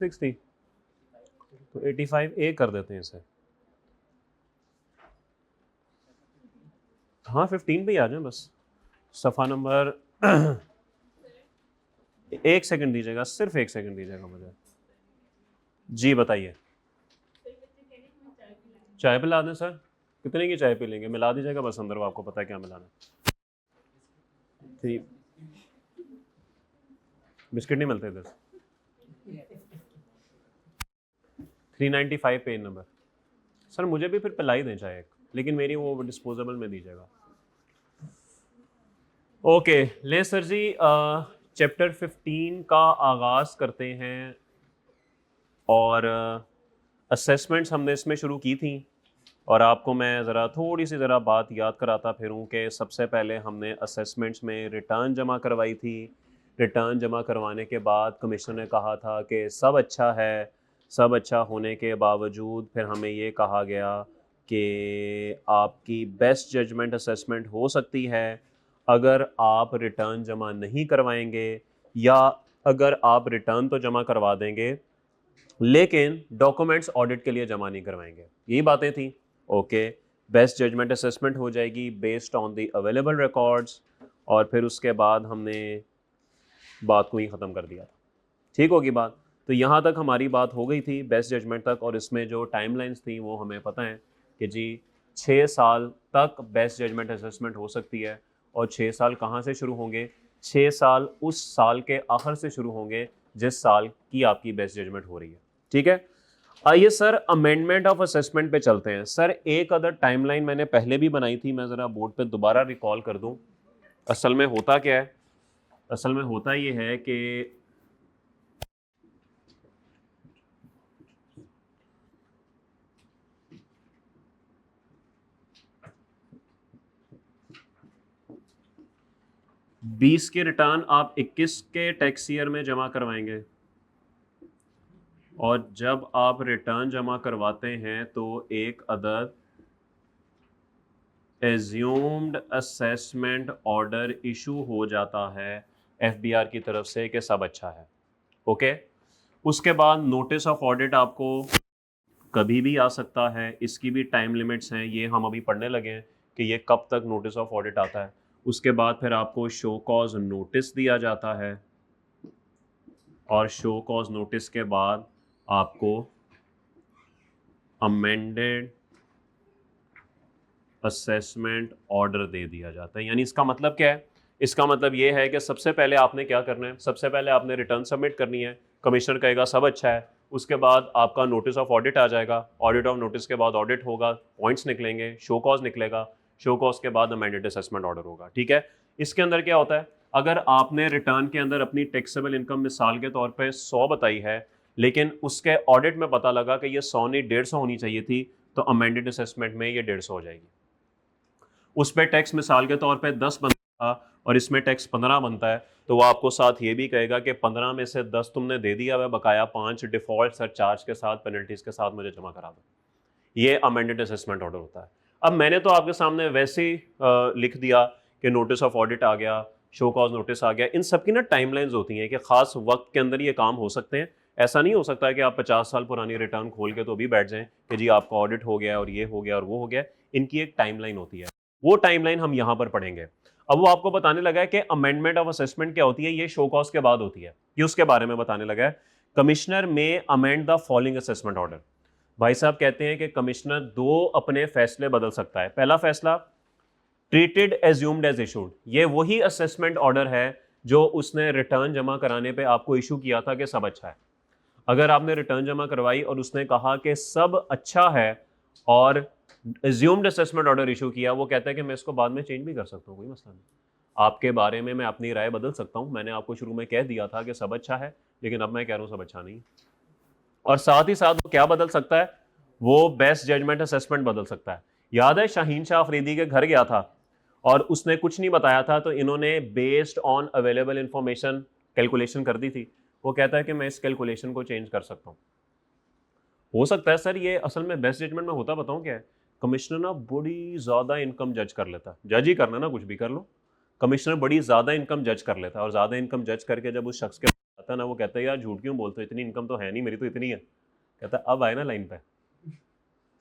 60, तो 85A कर देते हैं इसे। हाँ 15 पे ही आ जाए बस। सफ़ा नंबर 1 सेकंड दीजिएगा, सिर्फ 1 सेकंड दीजिएगा मुझे। जी बताइए। चाय पिला दें सर? कितने की चाय पी लेंगे? मिला दीजिएगा बस अंदर, वो आपको पता है क्या मिलाना है। ठीक, बिस्किट नहीं मिलते इधर। 395 पेन नंबर। सर मुझे भी फिर पिलाई दें चाय एक, लेकिन मेरी वो डिस्पोजेबल में दीजिएगा। ओके ले सर जी, चैप्टर 15 का आगाज़ करते हैं। और असेसमेंट्स हमने इसमें शुरू की थी, और आपको मैं ज़रा थोड़ी सी ज़रा बात याद कराता फिरूं कि सबसे पहले हमने असेसमेंट्स में रिटर्न जमा करवाई थी। रिटर्न जमा करवाने के बाद कमिश्नर ने कहा था कि सब अच्छा है। सब अच्छा होने के बावजूद फिर हमें ये कहा गया कि आपकी बेस्ट जजमेंट असेसमेंट हो सकती है अगर आप रिटर्न जमा नहीं करवाएंगे, या अगर आप रिटर्न तो जमा करवा देंगे लेकिन डॉक्यूमेंट्स ऑडिट के लिए जमा नहीं करवाएंगे। यही बातें थी। ओके, बेस्ट जजमेंट असेसमेंट हो जाएगी based on the available records, और फिर उसके बाद हमने बात को ही ख़त्म कर दिया था। ठीक होगी बात? तो यहाँ तक हमारी बात हो गई थी बेस्ट जजमेंट तक, और इसमें जो टाइमलाइंस थी वो हमें पता है कि जी 6 साल तक बेस्ट जजमेंट असेसमेंट हो सकती है। और 6 साल कहाँ से शुरू होंगे? 6 साल उस साल के आखिर से शुरू होंगे जिस साल की आपकी बेस्ट जजमेंट हो रही है। ठीक है, आइए सर अमेंडमेंट ऑफ असेसमेंट पे चलते हैं। सर एक अदर टाइमलाइन मैंने पहले भी बनाई थी, मैं ज़रा बोर्ड पे दोबारा रिकॉल कर दूं। असल में होता क्या है? असल में होता ये है कि बीस के रिटर्न आप 21 के टैक्स ईयर में जमा करवाएंगे, और जब आप रिटर्न जमा करवाते हैं तो एक अदद एज्यूम्ड असेसमेंट ऑर्डर इशू हो जाता है एफबीआर की तरफ से कि सब अच्छा है। ओके, उसके बाद नोटिस ऑफ ऑडिट आपको कभी भी आ सकता है, इसकी भी टाइम लिमिट्स हैं, ये हम अभी पढ़ने लगे हैं कि ये कब तक नोटिस ऑफ ऑडिट आता है। उसके बाद फिर आपको शो कॉज नोटिस दिया जाता है, और शो कॉज नोटिस के बाद आपको अमेंडेड असेसमेंट ऑर्डर दे दिया जाता है। यानी इसका मतलब क्या है? इसका मतलब ये है कि सबसे पहले आपने क्या करना है? सबसे पहले आपने रिटर्न सबमिट करनी है, कमिश्नर कहेगा सब अच्छा है, उसके बाद आपका नोटिस ऑफ ऑडिट आ जाएगा, ऑडिट ऑफ नोटिस के बाद ऑडिट होगा, पॉइंट्स निकलेंगे, शो कॉज निकलेगा, शो कॉज के बाद अमेंडेड असेसमेंट ऑर्डर होगा। ठीक है, इसके अंदर क्या होता है? अगर आपने रिटर्न के अंदर अपनी टैक्सेबल इनकम मिसाल के तौर पर 100 बताई है, लेकिन उसके ऑडिट में पता लगा कि ये 100 नहीं 150 होनी चाहिए थी, तो अमेंडेड असेसमेंट में ये 150 हो जाएगी। उस पर टैक्स मिसाल के तौर पे 10 बनता था और इसमें टैक्स 15 बनता है, तो वो आपको साथ ये भी कहेगा कि 15 में से 10 तुमने दे दिया है, बकाया 5 डिफॉल्ट सरचार्ज के साथ पेनल्टीज के साथ मुझे जमा करा दो। ये अमेंडेड असेसमेंट ऑर्डर होता है। अब मैंने तो आपके सामने वैसे ही लिख दिया कि नोटिस ऑफ ऑडिट आ गया, शो कॉज नोटिस आ गया। इन सब की ना टाइमलाइंस होती हैं कि खास वक्त के अंदर ये काम हो सकते हैं। ऐसा नहीं हो सकता है कि आप 50 साल पुरानी रिटर्न खोल के तो अभी बैठ जाएं कि जी आपका ऑडिट हो गया और ये हो गया और वो हो गया। इनकी एक टाइमलाइन होती है, वो टाइमलाइन हम यहां पर पढ़ेंगे। अब वो आपको बताने लगा है कि अमेंडमेंट ऑफ असेसमेंट क्या होती है, ये शो कॉज के बाद होती है, ये उसके बारे में बताने लगा है। कमिश्नर में amend the following assessment order. भाई साहब कहते हैं कि कमिश्नर दो अपने फैसले बदल सकता है। पहला फैसला, ट्रीटेड एज्यूम्ड एज इशूड, ये वही असेसमेंट ऑर्डर है जो उसने रिटर्न जमा कराने पे आपको इशू किया था कि सब अच्छा है। अगर आपने रिटर्न जमा करवाई और उसने कहा कि सब अच्छा है और एज्यूम्ड असेसमेंट ऑर्डर इशू किया, वो कहता है कि मैं इसको बाद में चेंज भी कर सकता हूँ, कोई मसला नहीं, आपके बारे में मैं अपनी राय बदल सकता हूँ। मैंने आपको शुरू में कह दिया था कि सब अच्छा है, लेकिन अब मैं कह रहा हूँ सब अच्छा नहीं। और साथ ही साथ वो क्या बदल सकता है? वो बेस्ट जजमेंट असेसमेंट बदल सकता है। याद है शाहीन शाह अफरीदी के घर गया था और उसने कुछ नहीं बताया था, तो इन्होंने based on available information calculation कर दी थी। वो कहता है कि मैं इस कैलकुलेशन को चेंज कर सकता हूँ। हो सकता है सर ये असल में बेस्ट जजमेंट में होता, बताऊं क्या है? कमिश्नर ना बड़ी ज्यादा इनकम जज कर लेता है, जज ही करना ना, कुछ भी कर लो, कमिश्नर बड़ी ज्यादा इनकम जज कर लेता है, और ज्यादा इनकम जज करके जब उस शख्स के आता ना, वो कहता है यार झूठ क्यों बोलते हो, इतनी इनकम तो है नहीं, मेरी तो इतनी है। कहता है अब आए ना लाइन पे,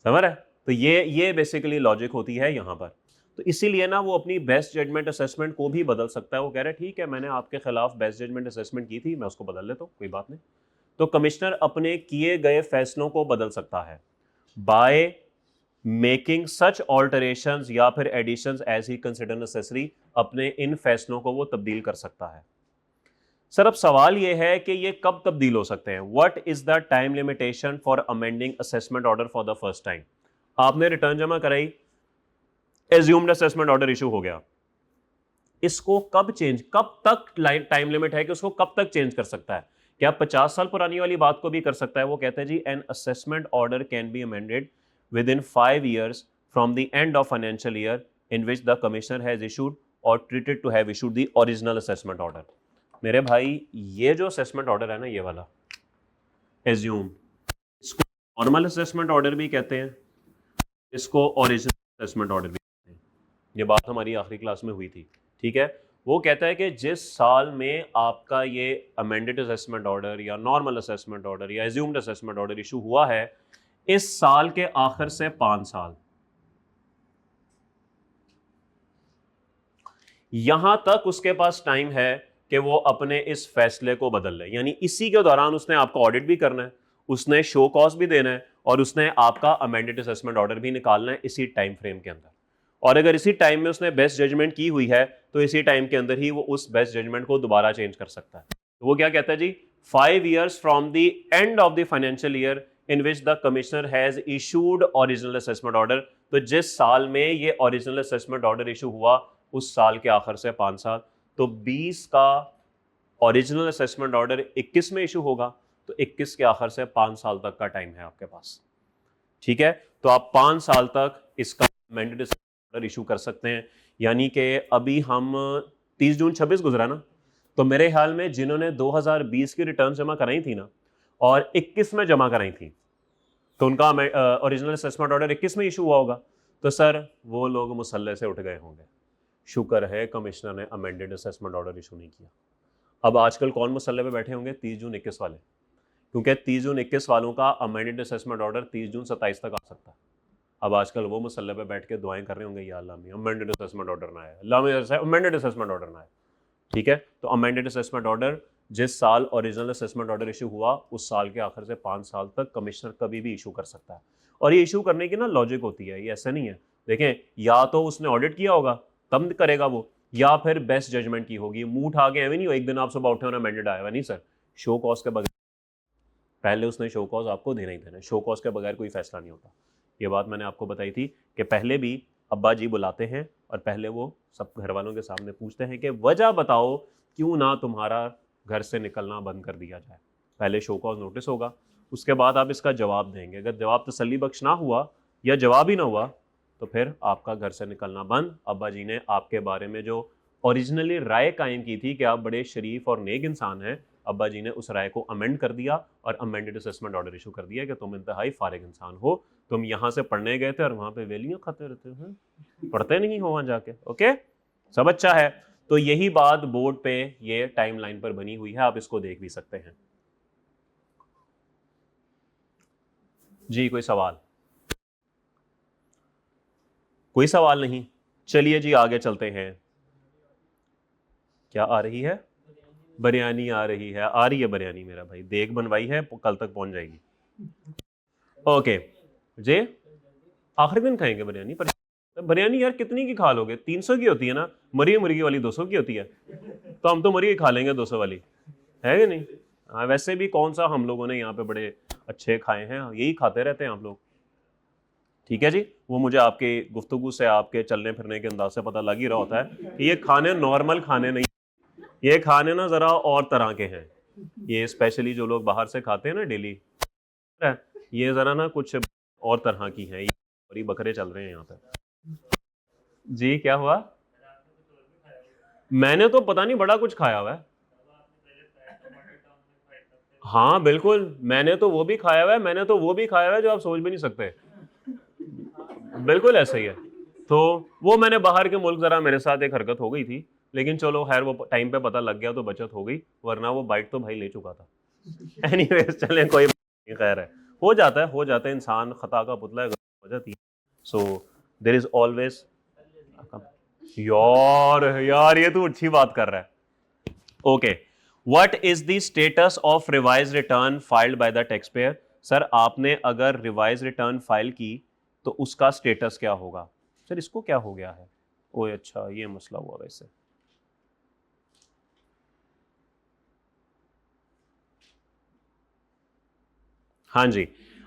समझ रहा है? तो ये बेसिकली लॉजिक होती है यहाँ पर। तो इसीलिए ना वो अपनी बेस्ट जजमेंट असेसमेंट को भी बदल सकता है। वो कह रहा है ठीक है, मैंने आपके खिलाफ बेस्ट जजमेंट असेसमेंट की थी, मैं उसको बदल लेता हूँ, कोई बात नहीं। तो कमिश्नर अपने किए गए फैसलों को बदल सकता है बाय मेकिंग सच ऑल्टरेशंस या फिर additions as he consider necessary. अपने इन फैसलों को वो तब्दील कर सकता है। सर अब सवाल ये है कि ये कब तब्दील हो सकते हैं? What is the time limitation for amending assessment order for the first time? आपने रिटर्न जमा कराई, एज्यूम्ड असेसमेंट ऑर्डर इशू हो गया, इसको कब चेंज, कब तक टाइम लिमिट है कि उसको कब तक चेंज कर सकता है? क्या 50 साल पुरानी वाली बात को भी कर सकता है? वो कहते हैं जी an assessment order can be amended within 5 years from the end of financial year in which the commissioner has issued or treated to have issued the original assessment order. मेरे भाई ये जो असेसमेंट ऑर्डर है ना, ये वाला assume, इसको normal assessment order भी कहते हैं, इसको ओरिजिनल असेसमेंट ऑर्डर भी कहते हैं। ये बात हमारी आखिरी क्लास में हुई थी, ठीक है? वो कहता है कि जिस साल में आपका ये अमेंडेड असेसमेंट ऑर्डर या नॉर्मल असेसमेंट ऑर्डर या एज्यूम्ड असेसमेंट ऑर्डर इशू हुआ है, इस साल के आखिर से 5 साल यहां तक उसके पास टाइम है कि वो अपने इस फैसले को बदल ले। यानी इसी के दौरान उसने आपका ऑडिट भी करना है, उसने शो कॉज भी देना है और उसने आपका अमेंडेड असेसमेंट ऑर्डर भी निकालना है इसी टाइम फ्रेम के अंदर। और अगर इसी टाइम में उसने बेस्ट जजमेंट की हुई है तो इसी टाइम के अंदर ही वो उस बेस्ट जजमेंट को दोबारा चेंज कर सकता है। तो वो क्या कहता है जी, 5 years from the end of the financial year in which the commissioner has issued original assessment order. तो जिस साल में ये ओरिजिनल असेसमेंट ऑर्डर इशू हुआ उस साल के आखिर से 5 साल। तो 20 का ओरिजिनल असेसमेंट ऑर्डर 21 में इशू होगा, तो 21 के आखिर से 5 साल तक का टाइम है आपके पास, ठीक है? तो आप 5 साल तक इसका अमेंडेड ऑर्डर इशू कर सकते हैं। यानी कि अभी हम 30 जून 26 गुजरा ना, तो मेरे ख्याल में जिन्होंने 2020 की रिटर्न जमा कराई थी ना और 21 में जमा कराई थी, तो उनका ओरिजिनल असेसमेंट ऑर्डर 21 में इशू हुआ होगा। तो सर वो लोग मुसल्ले से उठ गए होंगे, शुक्र है कमिश्नर ने अमेंडेड असेसमेंट ऑर्डर इशू नहीं किया। अब आजकल कौन मुसल्ले पे बैठे होंगे? 30 जून 21 वाले, क्योंकि 30 जून 21 वालों का अमेंडेड असेसमेंट ऑर्डर 30 जून 27 तक आ सकता है। अब आजकल वो मुसल्ले पे बैठ के दुआएं कर रहे होंगे, या अल्लाह में अमेंडेड असेसमेंट ऑर्डर ना आए, अल्लाह में अमेंडेड असेसमेंट ऑर्डर ना आए, ठीक है? तो अमेंडेड असेसमेंट ऑर्डर जिस साल ओरिजिनल असेसमेंट ऑर्डर इशू हुआ उस साल के आखिर से 5 साल तक कमिश्नर कभी भी इशू कर सकता है। और ये इशू करने की ना लॉजिक होती है, ये ऐसा नहीं है। देखें, या तो उसने ऑडिट किया होगा तब करेगा वो, या फिर बेस्ट जजमेंट की होगी। मुंह उठा के नहीं हो, एक दिन आप सुबह उठे और अमेंडेड आया हुआ, नहीं सर, शो कॉज के बगैर पहले उसने शो कॉज आपको देना ही देना, शो कॉज के बगैर कोई फैसला नहीं होता। ये बात मैंने आपको बताई थी कि पहले भी अब्बा जी बुलाते हैं और पहले वो सब घर वालों के सामने पूछते हैं कि वजह बताओ क्यों ना तुम्हारा घर से निकलना बंद कर दिया जाए। पहले शो कॉज नोटिस होगा, उसके बाद आप इसका जवाब देंगे। अगर जवाब तसल्ली बख्श ना हुआ या जवाब ही ना हुआ तो फिर आपका घर से निकलना बंद। अब्बा जी ने आपके बारे में जो ओरिजिनली राय कायम की थी कि आप बड़े शरीफ और नेक इंसान हैं, अब्बा जी ने उस राय को अमेंड कर दिया और अमेंडेड असेसमेंट ऑर्डर इशू कर दिया कि तुम इंतहाई फारिग इंसान हो, तुम यहाँ से पढ़ने गए थे और वहाँ पे वेलियाँ खाते रहते हो, पढ़ते नहीं हो वहाँ जाके। ओके, सब अच्छा है। तो यही बात बोर्ड पे ये टाइमलाइन पर बनी हुई है, आप इसको देख भी सकते हैं। जी कोई सवाल? कोई सवाल नहीं? चलिए जी आगे चलते हैं। क्या आ रही है? बिरयानी आ रही है, आ रही है बिरयानी मेरा भाई, देख बनवाई है, कल तक पहुंच जाएगी। ओके जी, आखिरी दिन खाएंगे बिरयानी। पर बिरयानी यार कितनी की खा लोगे? 300 की होती है ना, मरी मुर्गी वाली 200 की होती है, तो हम तो मरी खा लेंगे 200 वाली, है कि नहीं? हाँ, वैसे भी कौन सा हम लोगों ने यहाँ पे बड़े अच्छे खाए हैं, यही खाते रहते हैं आप लोग, ठीक है जी। वो मुझे आपके गुफ्तगू से, आपके चलने फिरने के अंदाज से पता लग ही रहा होता है कि ये खाने नॉर्मल खाने नहीं, ये खाने ना ज़रा और तरह के हैं। ये स्पेशली जो लोग बाहर से खाते हैं ना डेली, ये ज़रा ना कुछ और तरह की हैं, ये बकरे चल रहे हैं यहाँ पे। जी क्या हुआ? मैंने तो पता नहीं बड़ा कुछ खाया हुआ है। हाँ बिल्कुल, मैंने तो वो भी खाया हुआ है, मैंने तो वो भी खाया हुआ है जो आप सोच भी नहीं सकते, बिल्कुल ऐसा ही है। तो वो मैंने बाहर के मुल्क, ज़रा मेरे साथ एक हरकत हो गई थी, लेकिन चलो खैर वो टाइम पे पता लग गया तो बचत हो गई, वरना वो बाइट तो भाई ले चुका था। एनीवेज चलें, कोई नहीं, खैर है, हो जाता है, इंसान खता का पुतला है, हो जाती है। सो देयर इज ऑलवेज, यार ये तू अच्छी बात कर रहा है। Okay, what is the status of revise return filed by the tax payer? Sir आपने अगर रिवाइज रिटर्न फाइल की तो उसका स्टेटस क्या होगा? सर इसको क्या हो गया है? ओए अच्छा, ये मसला हुआ वैसे। हाँ जी,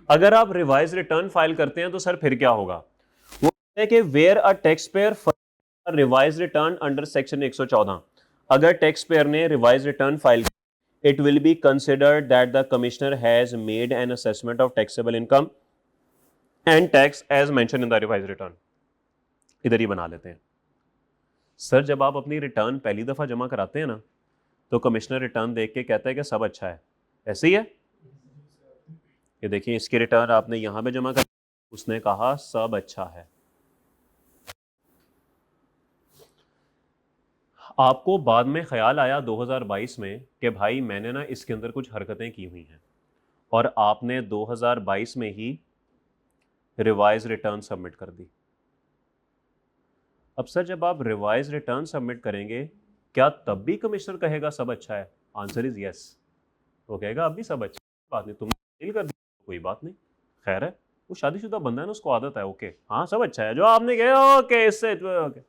अगर आप रिवाइज रिटर्न फाइल करते हैं तो सर फिर क्या होगा? वो कहते हैं कि where a tax payer revise return under section 114, अगर टैक्स पेयर ने revise return file, it will be considered that the commissioner has made an assessment of taxable income and tax as mention in the revise return. इधर ही बना लेते हैं। Sir जब आप अपनी रिटर्न पहली दफा जमा कराते हैं ना, तो कमिश्नर रिटर्न देख के कहता है कि सब अच्छा है, ऐसे ही है। ये देखिए, इसकी रिटर्न आपने यहां पे जमा कर, उसने कहा सब अच्छा है। आपको बाद में ख्याल आया 2022 में कि भाई मैंने ना इसके अंदर कुछ हरकतें की हुई हैं, और आपने 2022 में ही रिवाइज रिटर्न सबमिट कर दी। अब सर जब आप रिवाइज रिटर्न सबमिट करेंगे, क्या तब भी कमिश्नर कहेगा सब अच्छा है? आंसर इज यस, वो कहेगा अब भी सब अच्छा है, बात नहीं, तुमने डील कर दी कोई बात नहीं, खैर है, वो शादीशुदा बंदा है ना, उसको आदत है, ओके हाँ सब अच्छा है जो आपने कहा, ओके इससे ओके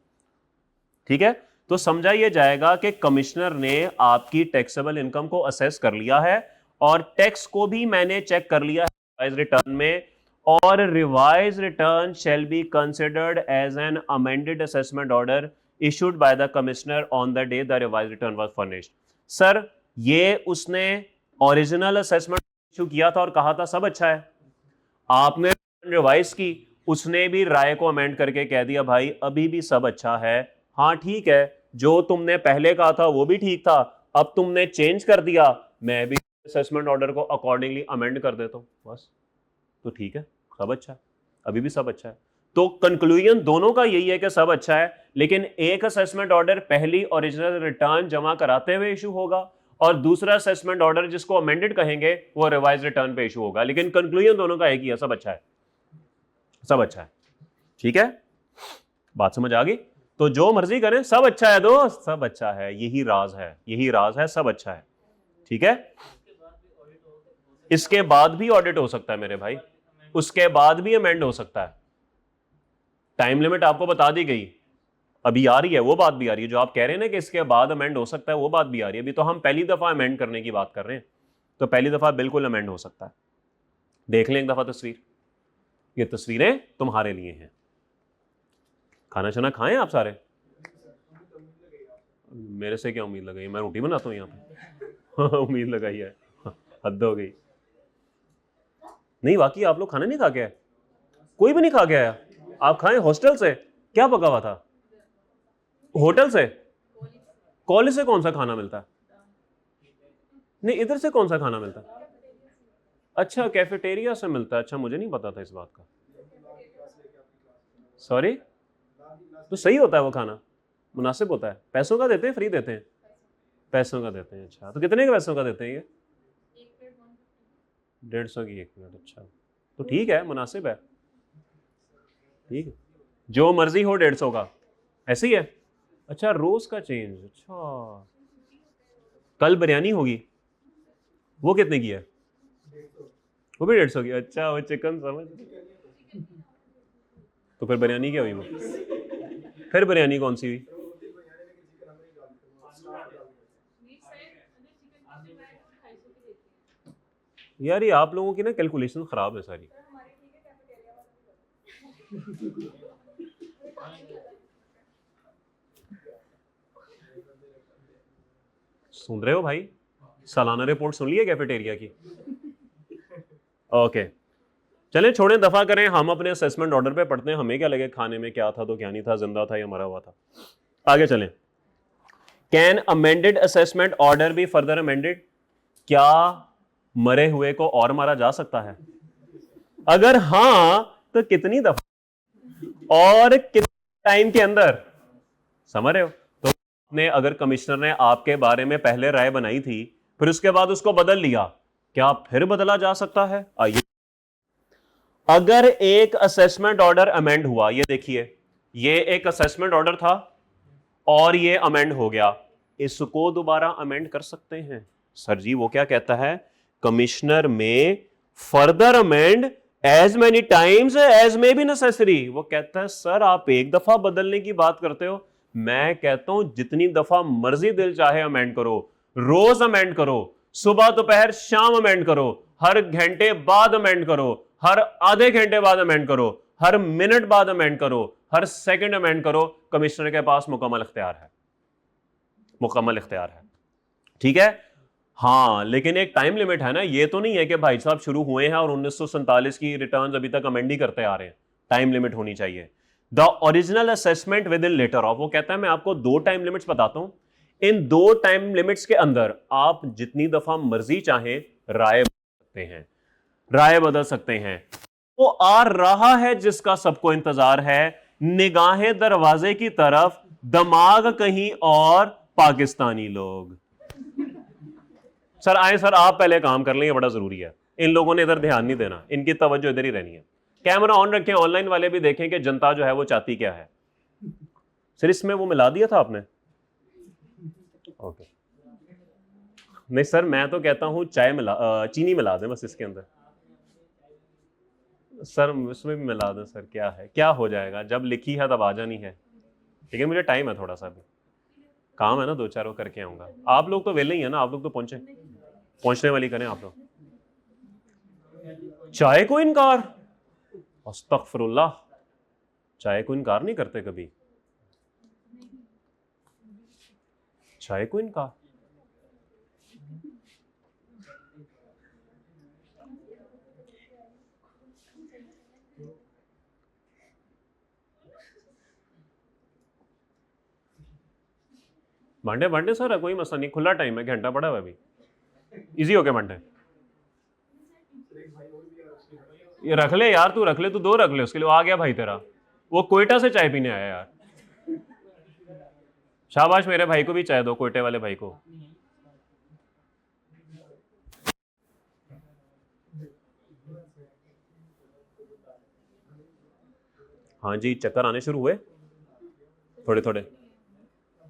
ठीक है। तो समझा ये जाएगा कि कमिश्नर ने आपकी टैक्सेबल इनकम को असेस कर लिया है, और टैक्स को भी मैंने चेक कर लिया है रिवाइज रिटर्न में, और revise return shall be considered as an amended assessment order issued by the commissioner on the day the revise return was furnished. Sir ये उसने ओरिजिनल असेसमेंट इशू किया था और कहा था सब अच्छा है, आपने रिवाइज की, उसने भी राय को अमेंड करके कह दिया भाई अभी भी सब अच्छा है, हाँ ठीक है, जो तुमने पहले कहा था वो भी ठीक था, अब तुमने चेंज कर दिया, मैं भी असेसमेंट ऑर्डर को अकॉर्डिंगली अमेंड कर देता हूं, बस तो ठीक है, सब अच्छा है, अभी भी सब अच्छा है। तो कंक्लूजन दोनों का यही है कि सब अच्छा है, लेकिन एक असेसमेंट ऑर्डर पहली ओरिजिनल रिटर्न जमा कराते हुए इशू होगा, और दूसरा असेसमेंट ऑर्डर जिसको अमेंडेड कहेंगे वो रिवाइज रिटर्न पे इशू होगा, लेकिन कंक्लूजन दोनों का एक ही है, सब अच्छा है, सब अच्छा है। ठीक है, बात समझ आ गई? तो जो मर्जी करें, सब अच्छा है दोस्त, सब अच्छा है, यही राज है, यही राज है, सब अच्छा है। ठीक है, इसके बाद भी ऑडिट हो सकता है मेरे भाई, उसके बाद भी अमेंड हो सकता है। टाइम लिमिट आपको बता दी गई, अभी आ रही है वो बात भी आ रही है, जो आप कह रहे हैं ना कि इसके बाद अमेंड हो सकता है, वो बात भी आ रही है। अभी तो हम पहली दफा अमेंड करने की बात कर रहे हैं, तो पहली दफा बिल्कुल अमेंड हो सकता है। देख लें एक दफा तस्वीर, ये तस्वीरें तुम्हारे लिए हैं। खाना शाना खाएं आप सारे? मेरे से क्या उम्मीद लगाई, मैं रोटी बनाता हूँ यहाँ पे। उम्मीद लगाई है, हद हो गई। नहीं वाकई आप लोग खाना नहीं खा के आए? कोई भी नहीं खा के आया? आप खाएं हॉस्टल से? क्या पका हुआ था? होटल से? कॉलेज से कौन सा खाना मिलता है? नहीं इधर से कौन सा खाना मिलता है? अच्छा कैफेटेरिया से मिलता है, अच्छा मुझे नहीं पता था इस बात का, सॉरी। तो सही होता है वो खाना, मुनासिब होता है? पैसों का देते हैं, फ्री देते हैं? पैसों का देते हैं, अच्छा तो कितने के पैसों का देते हैं ये? 150 की एक प्लेट, अच्छा तो ठीक है, मुनासिब है, ठीक है, जो मर्जी हो 150 का, ऐसे ही है। अच्छा रोज का चेंज, अच्छा कल बिरयानी होगी, वो कितने की है? वो भी 150 की, अच्छा वो चिकन समझ, तो फिर बिरयानी क्या हुई वो? फिर बिरयानी कौन सी हुई? यार ये आप लोगों की ना कैलकुलेशन खराब है सारी। सुन रहे हो भाई, सालाना रिपोर्ट सुन लिया कैफेटेरिया की? ओके चलें छोड़ें, दफा करें, हम अपने असेसमेंट ऑर्डर पे पढ़ते हैं, हमें क्या लगे खाने में क्या था तो क्या नहीं था, जिंदा था या मरा हुआ था। आगे चलें। Can amended assessment order be further amended? क्या मरे हुए को और मारा जा सकता है? अगर हां तो कितनी दफा और कितने टाइम के अंदर? समझ रहे हो? तो ने अगर कमिश्नर ने आपके बारे में पहले राय बनाई थी, फिर उसके बाद उसको बदल लिया, क्या फिर बदला जा सकता है? आइए, अगर एक असेसमेंट ऑर्डर अमेंड हुआ, ये देखिए, ये एक असेसमेंट ऑर्डर था और ये अमेंड हो गया, इसको दोबारा अमेंड कर सकते हैं। सर जी वो क्या कहता है, commissioner may further amend as many times as may be necessary. वो कहता है सर आप एक दफा बदलने की बात करते हो, मैं कहता हूं जितनी दफा मर्जी दिल चाहे अमेंड करो, रोज अमेंड करो, सुबह दोपहर शाम अमेंड करो, हर घंटे बाद अमेंड करो, हर आधे घंटे बाद अमेंड करो, हर मिनट बाद अमेंड करो, हर सेकंड अमेंड करो, कमिश्नर के पास मुकम्मल इख्तियार है, मुकम्मल इख्तियार है। ठीक है, हाँ, लेकिन एक टाइम लिमिट है ना, ये तो नहीं है कि भाई साहब शुरू हुए हैं और 1947 की रिटर्न्स अभी तक अमेंड ही करते आ रहे हैं। टाइम लिमिट होनी चाहिए। The original assessment within later of, वो कहता है मैं आपको 2 टाइम लिमिट्स बताता हूं, इन 2 टाइम लिमिट्स के अंदर आप जितनी दफा मर्जी चाहें राय बदल सकते हैं, राय बदल सकते हैं। वो आ रहा है जिसका सबको इंतजार है, निगाहें दरवाजे की तरफ, दिमाग कहीं और, पाकिस्तानी लोग। सर आए सर, आप पहले काम कर लेंगे, बड़ा जरूरी है, इन लोगों ने इधर ध्यान नहीं देना, इनकी तवज्जो इधर ही रहनी है। कैमरा ऑन रखें, ऑनलाइन वाले भी देखें कि जनता जो है वो चाहती क्या है। सर इसमें वो मिला दिया था आपने? ओके, नहीं सर मैं तो कहता हूं चाय मिला, चीनी मिला दें बस इसके अंदर। सर उसमें भी मिला दें सर, क्या है, क्या हो जाएगा, जब लिखी है तब आ जानी है। लेकिन मुझे टाइम है, थोड़ा सा भी काम है ना, 2-4 वो करके आऊंगा। आप लोग तो वेले ही है ना, आप लोग तो पहुंचने वाली करें आप लोग। चाय को इनकार, अस्तगफिरुल्लाह, चाय को इनकार नहीं करते कभी, चाय को इनकार। मंडे मंडे सर कोई मसला नहीं, खुला टाइम है, घंटा पड़ा हुआ अभी, इजी हो गया मंडे। ये रख ले यार, तू रख ले, तू 2 रख ले उसके लिए, आ गया भाई तेरा, वो कोयटा से चाय पीने आया यार। शाबाश, मेरे भाई को भी चाय दो, कोयटे वाले भाई को। हाँ जी, चक्कर आने शुरू हुए थोड़े थोड़े।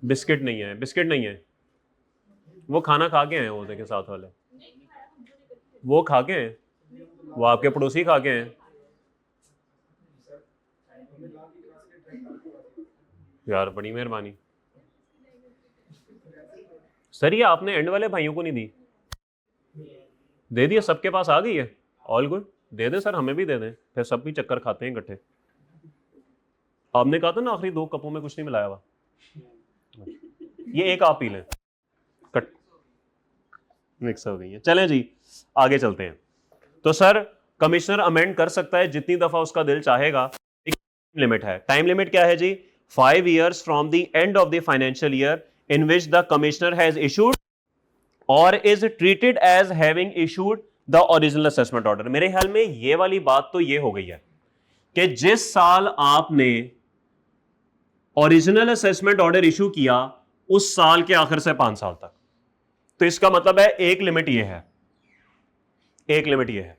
बिस्किट नहीं है, बिस्किट नहीं है, वो खाना खा के हैं, वो देखे साथ वाले, वो खा के हैं, वो आपके पड़ोसी खा के हैं। यार बड़ी मेहरबानी सर, ये आपने एंड वाले भाइयों को नहीं दी? दे दिया, सबके पास आ गई है, ऑल गुड, दे दें सर, हमें भी दे दें, फिर सब भी चक्कर खाते हैं इकट्ठे। आपने कहा था ना आखिरी 2 कपों में कुछ नहीं मिलाया हुआ, ये एक आप पी लें, कट मिक्स हो गई है। चलें जी आगे चलते हैं। तो सर कमिश्नर अमेंड कर सकता है जितनी दफा उसका दिल चाहेगा, एक लिमिट है। टाइम लिमिट क्या है जी? 5 years from the end of the financial year in which the commissioner has issued or is treated as having issued the original assessment order. मेरे ख्याल में ये वाली बात तो ये हो गई है कि जिस साल आपने ओरिजिनल असेसमेंट ऑर्डर इशू किया उस साल के आखिर से 5 साल तक, तो इसका मतलब है एक लिमिट ये है, एक लिमिट ये है।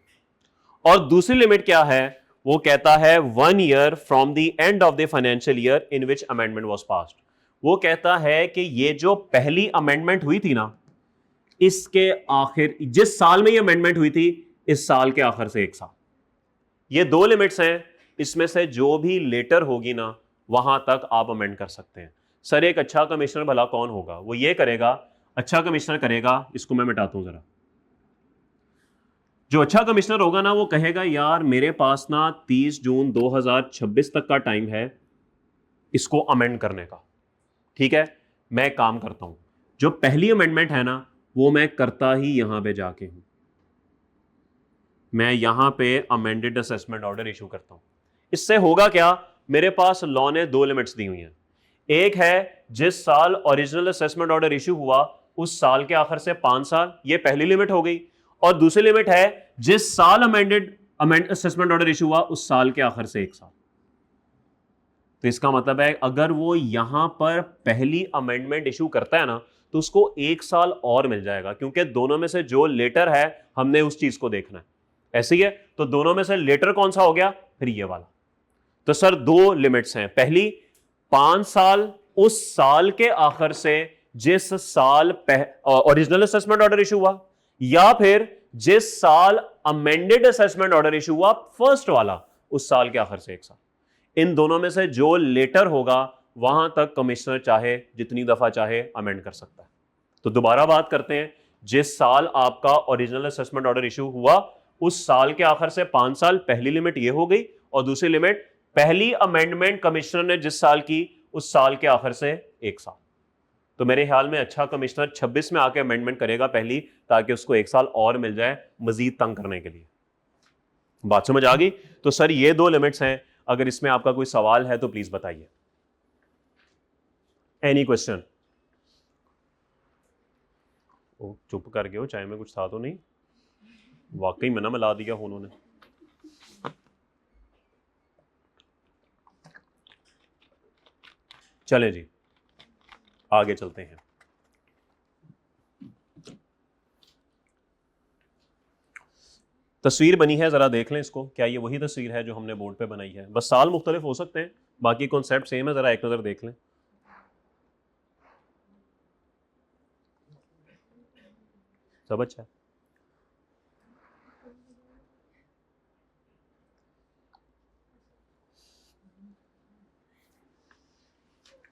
और दूसरी लिमिट क्या है? वो कहता है 1 year from the end of the financial year in which amendment was passed. वो कहता है कि ये जो पहली अमेंडमेंट हुई थी ना, इसके आखिर, जिस साल में ये अमेंडमेंट हुई थी, इस साल के आखिर से 1 साल। ये 2 लिमिट्स हैं, इसमें से जो भी लेटर होगी ना वहां तक आप अमेंड कर सकते हैं। सर एक अच्छा कमिश्नर भला कौन होगा? वो ये करेगा, अच्छा कमिश्नर करेगा, इसको मैं मिटाता हूं जरा। जो अच्छा कमिश्नर होगा ना वो कहेगा यार मेरे पास ना 30 जून 2026 तक का टाइम है इसको अमेंड करने का, ठीक है, मैं काम करता हूं, जो पहली अमेंडमेंट है ना वो मैं करता ही यहां पे जाके हूं, मैं यहां पे अमेंडेड असेसमेंट ऑर्डर इशू करता हूं। इससे होगा क्या? मेरे पास लॉ ने 2 लिमिट्स दी हुई हैं। एक है जिस साल ओरिजिनल असेसमेंट ऑर्डर इशू हुआ उस साल के आखिर से 5 साल, ये पहली लिमिट हो गई। और दूसरी लिमिट है जिस साल अमेंडेड असेसमेंट ऑर्डर इशू हुआ उस साल के आखिर से 1 साल। तो इसका मतलब है अगर वो यहां पर पहली अमेंडमेंट इशू करता है ना तो उसको 1 साल और मिल जाएगा, क्योंकि दोनों में से जो लेटर है हमने उस चीज को देखना है। ऐसे ही है, तो दोनों में से लेटर कौन सा हो गया, फिर ये वाला। तो सर दो लिमिट्स हैं, पहली 5 साल उस साल के आखिर से जिस साल ओरिजिनल असेसमेंट ऑर्डर इशू हुआ, या फिर जिस साल अमेंडेड असेसमेंट ऑर्डर इशू हुआ फर्स्ट वाला, उस साल के आखिर से 1 साल। इन दोनों में से जो लेटर होगा वहां तक कमिश्नर चाहे जितनी दफा चाहे अमेंड कर सकता है। तो दोबारा बात करते हैं, जिस साल आपका ओरिजिनल असेसमेंट ऑर्डर इशू हुआ उस साल के आखिर से 5 साल, पहली लिमिट ये हो गई, और दूसरी लिमिट पहली अमेंडमेंट कमिश्नर ने जिस साल की उस साल के आखिर से 1 साल। तो मेरे ख्याल में अच्छा कमिश्नर 26 में आके अमेंडमेंट करेगा पहली, ताकि उसको 1 साल और मिल जाए मजीद तंग करने के लिए। बात समझ आ गई? तो सर ये दो लिमिट्स हैं, अगर इसमें आपका कोई सवाल है तो प्लीज बताइए। Any question? चुप कर गए हो, चाय में कुछ था तो नहीं? वाकई में ना मिला दिया उन्होंने। चलें जी आगे चलते हैं। तस्वीर बनी है, जरा देख लें इसको, क्या ये वही तस्वीर है जो हमने बोर्ड पे बनाई है? बस साल मुख्तलिफ हो सकते हैं, बाकी कॉन्सेप्ट सेम है, जरा एक नजर देख लें। सब अच्छा है?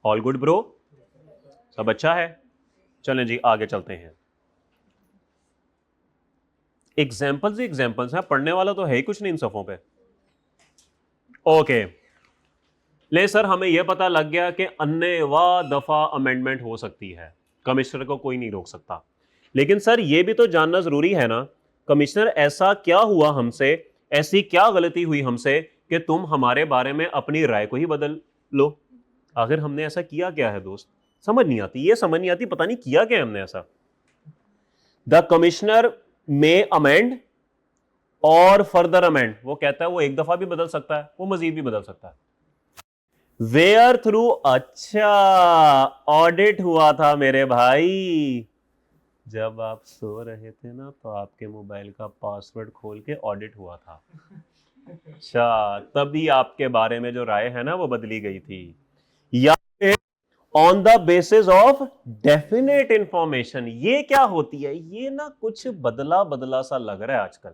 All good bro? सब अच्छा है? चलें जी आगे चलते हैं। एग्जाम्पल्स ही एग्जाम्पल्स हैं, पढ़ने वाला तो है ही कुछ नहीं इन सफ़ों पे। ओके ले सर, हमें यह पता लग गया कि अन्नेवा दफा अमेंडमेंट हो सकती है, कमिश्नर को कोई नहीं रोक सकता। लेकिन सर ये भी तो जानना जरूरी है ना, कमिश्नर ऐसा क्या हुआ हमसे, ऐसी क्या गलती हुई हमसे कि तुम हमारे बारे में अपनी राय को ही बदल लो? आखिर हमने ऐसा किया क्या है दोस्त? समझ नहीं आती, ये समझ नहीं आती, पता नहीं किया क्या हमने ऐसा। द कमिश्नर में अमेंड और फर्दर अमेंड, वो कहता है वो एक दफा भी बदल सकता है, वो मजीद भी बदल सकता है। Where through? अच्छा, ऑडिट हुआ था मेरे भाई। जब आप सो रहे थे ना तो आपके मोबाइल का पासवर्ड खोल के ऑडिट हुआ था। अच्छा, तभी आपके बारे में जो राय है ना वो बदली गई थी। या फिर on the basis of definite information. ये क्या होती है? ये ना कुछ बदला बदला सा लग रहा है आजकल,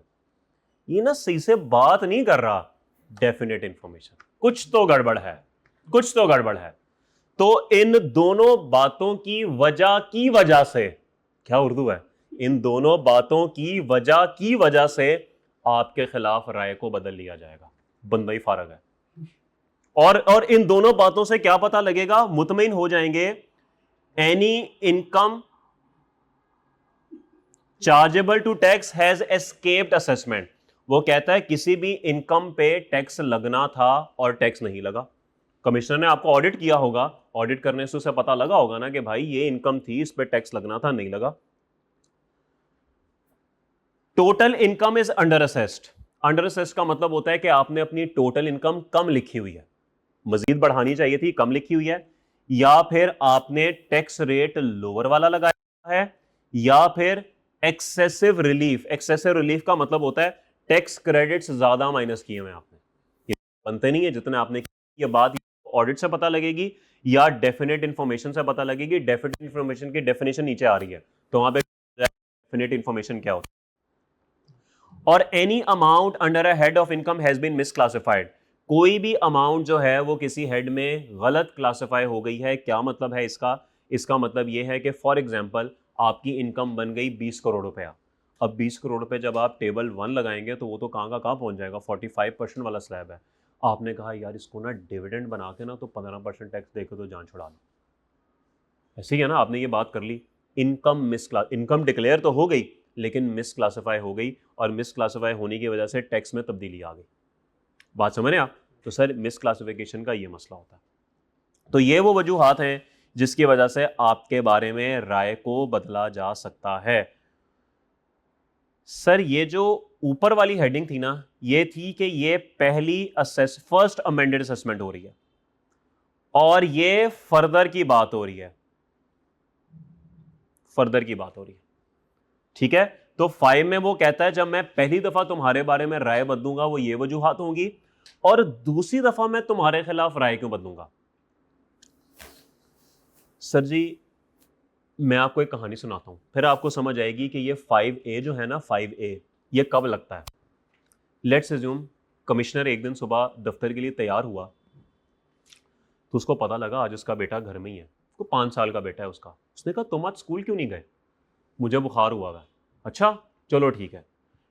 ये ना सही से बात नहीं कर रहा। डेफिनेट इंफॉर्मेशन, कुछ तो गड़बड़ है, कुछ तो गड़बड़ है। तो इन दोनों बातों की वजह से, क्या उर्दू है, इन दोनों बातों की वजह से आपके खिलाफ राय को बदल लिया जाएगा। बंदा ही फारग है। और इन दोनों बातों से क्या पता लगेगा? मुतमईन हो जाएंगे। Any income chargeable to tax has escaped assessment. वो कहता है किसी भी इनकम पे टैक्स लगना था और टैक्स नहीं लगा। कमिश्नर ने आपको ऑडिट किया होगा, ऑडिट करने से उसे पता लगा होगा ना कि भाई ये इनकम थी, इस पे टैक्स लगना था, नहीं लगा। Total income is under assessed. Under assessed का मतलब होता है कि आपने अपनी टोटल इनकम कम लिखी हुई है, मजीद बढ़ानी चाहिए थी, कम लिखी हुई है, या फिर आपने टैक्स रेट लोअर वाला लगाया है, या फिर एक्सेसिव रिलीफ। एक्सेसिव रिलीफ का मतलब होता है टैक्स क्रेडिट्स ज्यादा माइनस किए हुए आपने, ये बनते नहीं है जितने आपने। ये बात ऑडिट से पता लगेगी या डेफिनेट इंफॉर्मेशन से पता लगेगी। डेफिनेट इंफॉर्मेशन की डेफिनेशन नीचे आ रही है, तो वहां पे डेफिनेट इंफॉर्मेशन क्या होता है। और any amount under a head of income has been misclassified. कोई भी अमाउंट जो है वो किसी हेड में गलत क्लासिफाई हो गई है। क्या मतलब है इसका? इसका मतलब यह है कि फॉर एग्जांपल आपकी इनकम बन गई 20 करोड़ रुपया। अब 20 करोड़ रुपए जब आप टेबल 1 लगाएंगे तो वो तो कहाँ का कहाँ पहुंच जाएगा, 45% वाला स्लैब है। आपने कहा यार इसको ना डिविडेंड बना के ना तो 15% टैक्स देकर तो जान छुड़ा लो। ऐसे ही है ना, आपने ये बात कर ली, इनकम डिक्लेयर तो हो गई लेकिन मिस क्लासिफाई हो गई, और मिस क्लासिफाई होने की वजह से टैक्स में तब्दीली आ गई। बात समझ रहे आप? तो सर मिस क्लासिफिकेशन का ये मसला होता है। तो ये वो वजूहात हैं जिसकी वजह से आपके बारे में राय को बदला जा सकता है। सर ये जो ऊपर वाली हेडिंग थी ना, ये थी कि ये पहली फर्स्ट अमेंडेड असेसमेंट हो रही है। और ये फर्दर की बात हो रही है, फर्दर की बात हो रही है, ठीक है। तो 5 में वो कहता है जब मैं पहली दफा तुम्हारे बारे में राय बदलूंगा वो ये वजूहात होंगी, और दूसरी दफा मैं तुम्हारे खिलाफ राय क्यों बदलूंगा। सर जी मैं आपको एक कहानी सुनाता हूं, फिर आपको समझ आएगी कि ये 5A जो है ना, 5A ये कब लगता है। लेट्स अज्यूम कमिश्नर एक दिन सुबह दफ्तर के लिए तैयार हुआ, तो उसको पता लगा आज उसका बेटा घर में ही है, उसको 5 साल का बेटा है उसका। उसने कहा तुम आज स्कूल क्यों नहीं गए। मुझे बुखार हुआ है। अच्छा चलो ठीक है,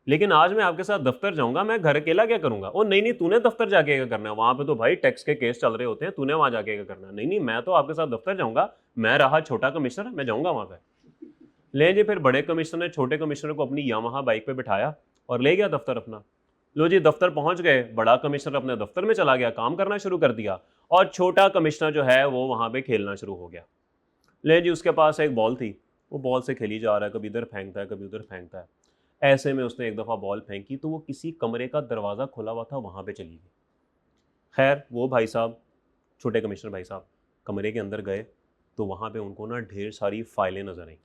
लेकिन आज मैं आपके साथ दफ्तर जाऊंगा, मैं घर अकेला क्या करूंगा। ओ नहीं नहीं, तूने दफ्तर जाके क्या करना है, वहां पे तो भाई टैक्स के केस चल रहे होते हैं, तूने वहां जाके क्या करना है। नहीं नहीं, मैं तो आपके साथ दफ्तर जाऊंगा, मैं रहा छोटा कमिश्नर, मैं जाऊंगा वहां पे। ले जी, फिर बड़े कमिश्नर ने छोटे कमिश्नर को अपनी यामाहा बाइक पे बिठाया और ले गया दफ्तर अपना। लो जी दफ्तर पहुंच गए, बड़ा कमिश्नर अपने दफ्तर में चला गया, काम करना शुरू कर दिया, और छोटा कमिश्नर जो है वो वहां पे खेलना शुरू हो गया। ले जी, उसके पास एक बॉल थी, वो बॉल से खेली जा रहा है, कभी इधर फेंकता है कभी उधर फेंकता है। ऐसे में उसने एक दफ़ा बॉल फेंकी तो वो किसी कमरे का दरवाज़ा खुला हुआ था वहाँ पे चली गई। खैर वो भाई साहब, छोटे कमिश्नर भाई साहब कमरे के अंदर गए तो वहाँ पे उनको ना ढेर सारी फाइलें नजर आई।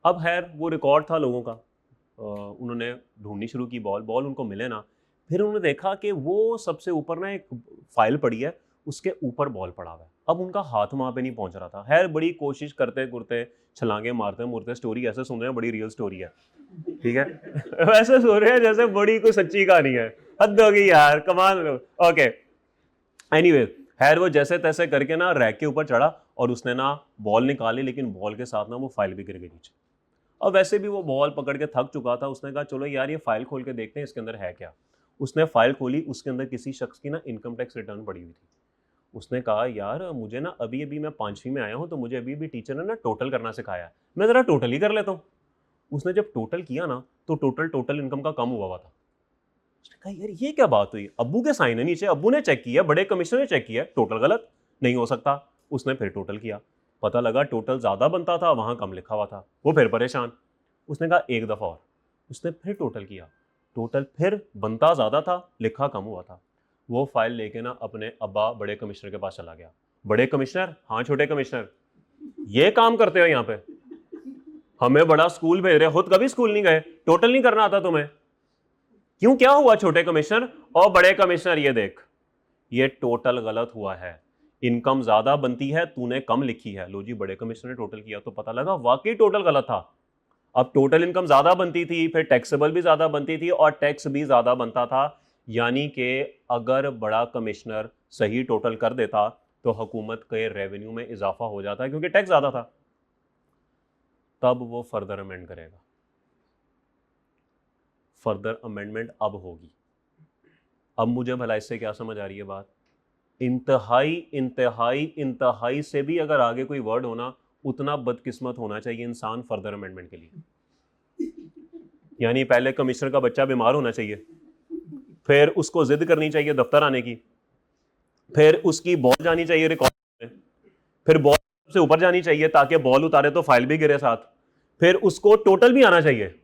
अब खैर वो रिकॉर्ड था लोगों का, उन्होंने ढूंढनी शुरू की, बॉल बॉल उनको मिले ना। फिर उन्होंने देखा कि वो सबसे ऊपर ना एक फाइल पड़ी है, उसके ऊपर बॉल पड़ा हुआ है। अब उनका हाथ वहाँ पे नहीं पहुंच रहा था। खैर बड़ी कोशिश करते करते, छलांगे मारते मुरते, स्टोरी ऐसे सुन रहे हैं बड़ी रियल स्टोरी है, ठीक है वैसे सुन रहे हैं जैसे बड़ी कोई सच्ची कहानी है, हद होगी यार, कमाल। ओके एनीवे, खैर वो जैसे तैसे करके ना रैक के ऊपर चढ़ा और उसने ना बॉल निकाली, लेकिन बॉल के साथ ना वो फाइल भी गिर गई नीचे। अब वैसे भी वो बॉल पकड़ के थक चुका था, उसने कहा चलो यार ये फाइल खोल के देखते हैं इसके अंदर है क्या। उसने फाइल खोली, उसके अंदर किसी शख्स की ना इनकम टैक्स रिटर्न पड़ी हुई थी। उसने कहा यार मुझे ना अभी अभी मैं 5वीं में आया हूँ, तो मुझे अभी अभी टीचर ने ना टोटल करना सिखाया है, मैं ज़रा टोटल ही कर लेता हूँ। उसने जब टोटल किया ना तो टोटल इनकम का कम हुआ था। उसने कहा यार ये क्या बात हुई, अब्बू के साइन है नीचे, अब्बू ने चेक किया, बड़े कमिश्नर ने चेक किया, टोटल गलत नहीं हो सकता। उसने फिर टोटल किया, पता लगा टोटल ज़्यादा बनता था, वहाँ कम लिखा हुआ था। वो फिर परेशान, उसने कहा एक दफ़ा और। उसने फिर टोटल किया, टोटल फिर बनता ज़्यादा था, लिखा कम हुआ था। वो फाइल लेके ना अपने अब्बा बड़े कमिश्नर के पास चला गया। बड़े कमिश्नर, हाँ छोटे कमिश्नर, ये काम करते हो यहाँ पे, हमें बड़ा स्कूल भेज रहे, खुद कभी स्कूल नहीं गए, टोटल नहीं करना आता तुम्हें, क्यों क्या हुआ छोटे कमिश्नर। और बड़े कमिश्नर ये देख, ये टोटल गलत हुआ है, इनकम ज्यादा बनती है, तूने कम लिखी है। लो जी बड़े कमिश्नर ने टोटल किया तो पता लगा वाकई टोटल गलत था। अब टोटल इनकम ज्यादा बनती थी, फिर टैक्सेबल भी ज्यादा बनती थी और टैक्स भी ज्यादा बनता था। यानी कि अगर बड़ा कमिश्नर सही टोटल कर देता तो हुकूमत के रेवेन्यू में इजाफा हो जाता क्योंकि टैक्स ज्यादा था। तब वो फर्दर अमेंड करेगा, फर्दर अमेंडमेंट अब होगी। अब मुझे भला इससे क्या समझ आ रही है बात, इंतहाई इंतहाई इंतहाई से भी अगर आगे कोई वर्ड होना, उतना बदकिस्मत होना चाहिए इंसान फर्दर अमेंडमेंट के लिए। यानी पहले कमिश्नर का बच्चा बीमार होना चाहिए, फिर उसको जिद करनी चाहिए दफ्तर आने की, फिर उसकी बॉल जानी चाहिए रिकॉर्ड में, फिर बॉल से ऊपर जानी चाहिए ताकि बॉल उतारे तो फाइल भी गिरे साथ, फिर उसको टोटल भी आना चाहिए,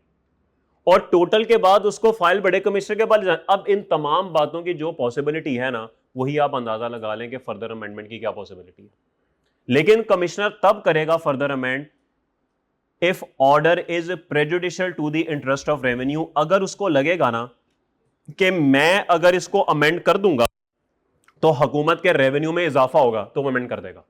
और टोटल के बाद उसको फाइल बड़े कमिश्नर के पास जाए। अब इन तमाम बातों की जो पॉसिबिलिटी है ना, वही आप अंदाजा लगा लें कि फर्दर अमेंडमेंट की क्या पॉसिबिलिटी है। लेकिन कमिश्नर तब करेगा further amend if order is prejudicial to the interest of revenue. अगर उसको लगेगा ना कि मैं अगर इसको अमेंड कर दूंगा तो हुकूमत के रेवेन्यू में इजाफा होगा, तो वो अमेंड कर देगा।